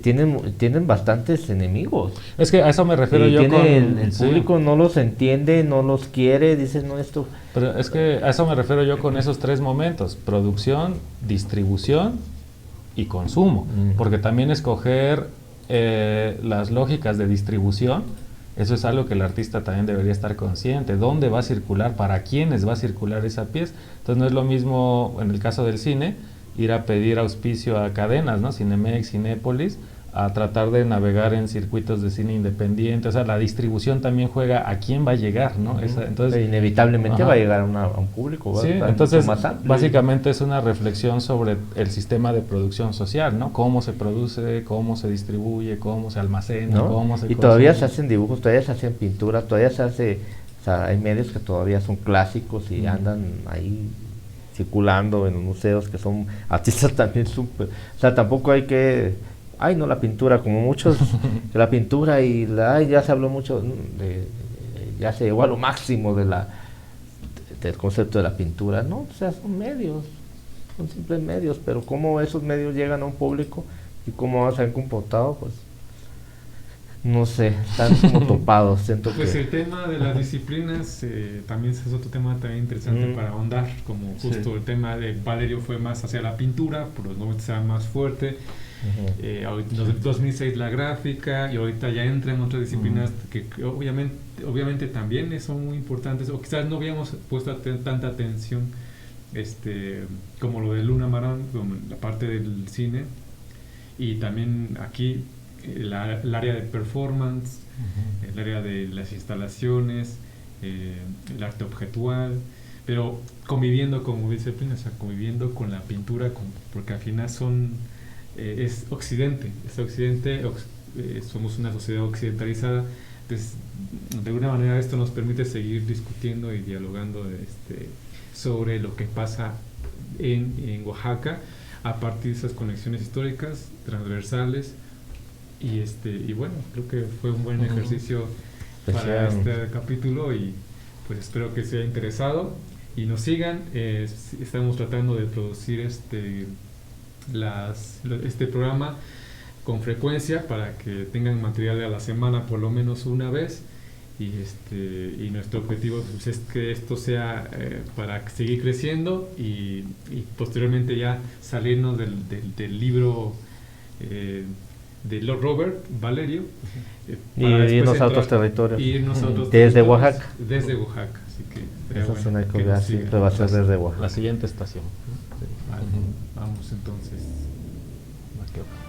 tienen bastantes enemigos. Es que a eso me refiero yo con... El público no los entiende, no los quiere, dices, no, esto... Pero es que a eso me refiero yo con esos tres momentos: producción, distribución y consumo, porque también escoger las lógicas de distribución, eso es algo que el artista también debería estar consciente. ¿Dónde va a circular? ¿Para quiénes va a circular esa pieza? Entonces no es lo mismo, en el caso del cine, ir a pedir auspicio a cadenas, ¿no? Cinemex, Cinépolis, a tratar de navegar en circuitos de cine independiente. O sea, la distribución también juega a quién va a llegar, ¿no? Entonces, inevitablemente va a llegar a un público. Sí, entonces básicamente es una reflexión sobre el sistema de producción social, ¿no? Cómo se produce, cómo se distribuye, cómo se almacena, ¿no? Cómo se consume. Todavía se hacen dibujos, todavía se hacen pinturas, todavía se hace... O sea, hay medios que todavía son clásicos y andan ahí circulando en los museos, que son artistas también súper... O sea, tampoco hay que... Ay, no, la pintura, como muchos, la pintura ya se habló mucho, ya se llegó a lo máximo de el concepto de la pintura, ¿no? O sea, son medios, son simples medios, pero cómo esos medios llegan a un público y cómo se han comportado, pues no sé, están como topados, siento Pues que... el tema de las disciplinas también es otro tema también interesante para ahondar, como justo Sí. el tema de Valerio fue más hacia la pintura, por los 90 era más fuerte, ahorita, en 2006 la gráfica, y ahorita ya entran otras disciplinas que obviamente también son muy importantes, o quizás no habíamos puesto tanta atención, como lo de Luna Marán, como la parte del cine, y también aquí el área de performance, el área de las instalaciones, el arte objetual, pero conviviendo con disciplinas, o sea, conviviendo con la pintura, porque al final es Occidente, somos una sociedad occidentalizada, entonces de alguna manera esto nos permite seguir discutiendo y dialogando sobre lo que pasa en Oaxaca a partir de esas conexiones históricas transversales. Y bueno, creo que fue un buen ejercicio para este capítulo, y pues espero que sea interesado y nos sigan. Estamos tratando de producir este programa con frecuencia para que tengan material a la semana por lo menos una vez, y nuestro objetivo pues, es que esto sea para seguir creciendo y posteriormente ya salirnos del libro de Lord Robert, Valerio, y irnos a otros territorios. Desde Oaxaca. Desde Oaxaca, así que Esa zona de que Colombia nos siempre sigan. va a ser desde Oaxaca. La siguiente estación. Vale, vamos entonces. Ok.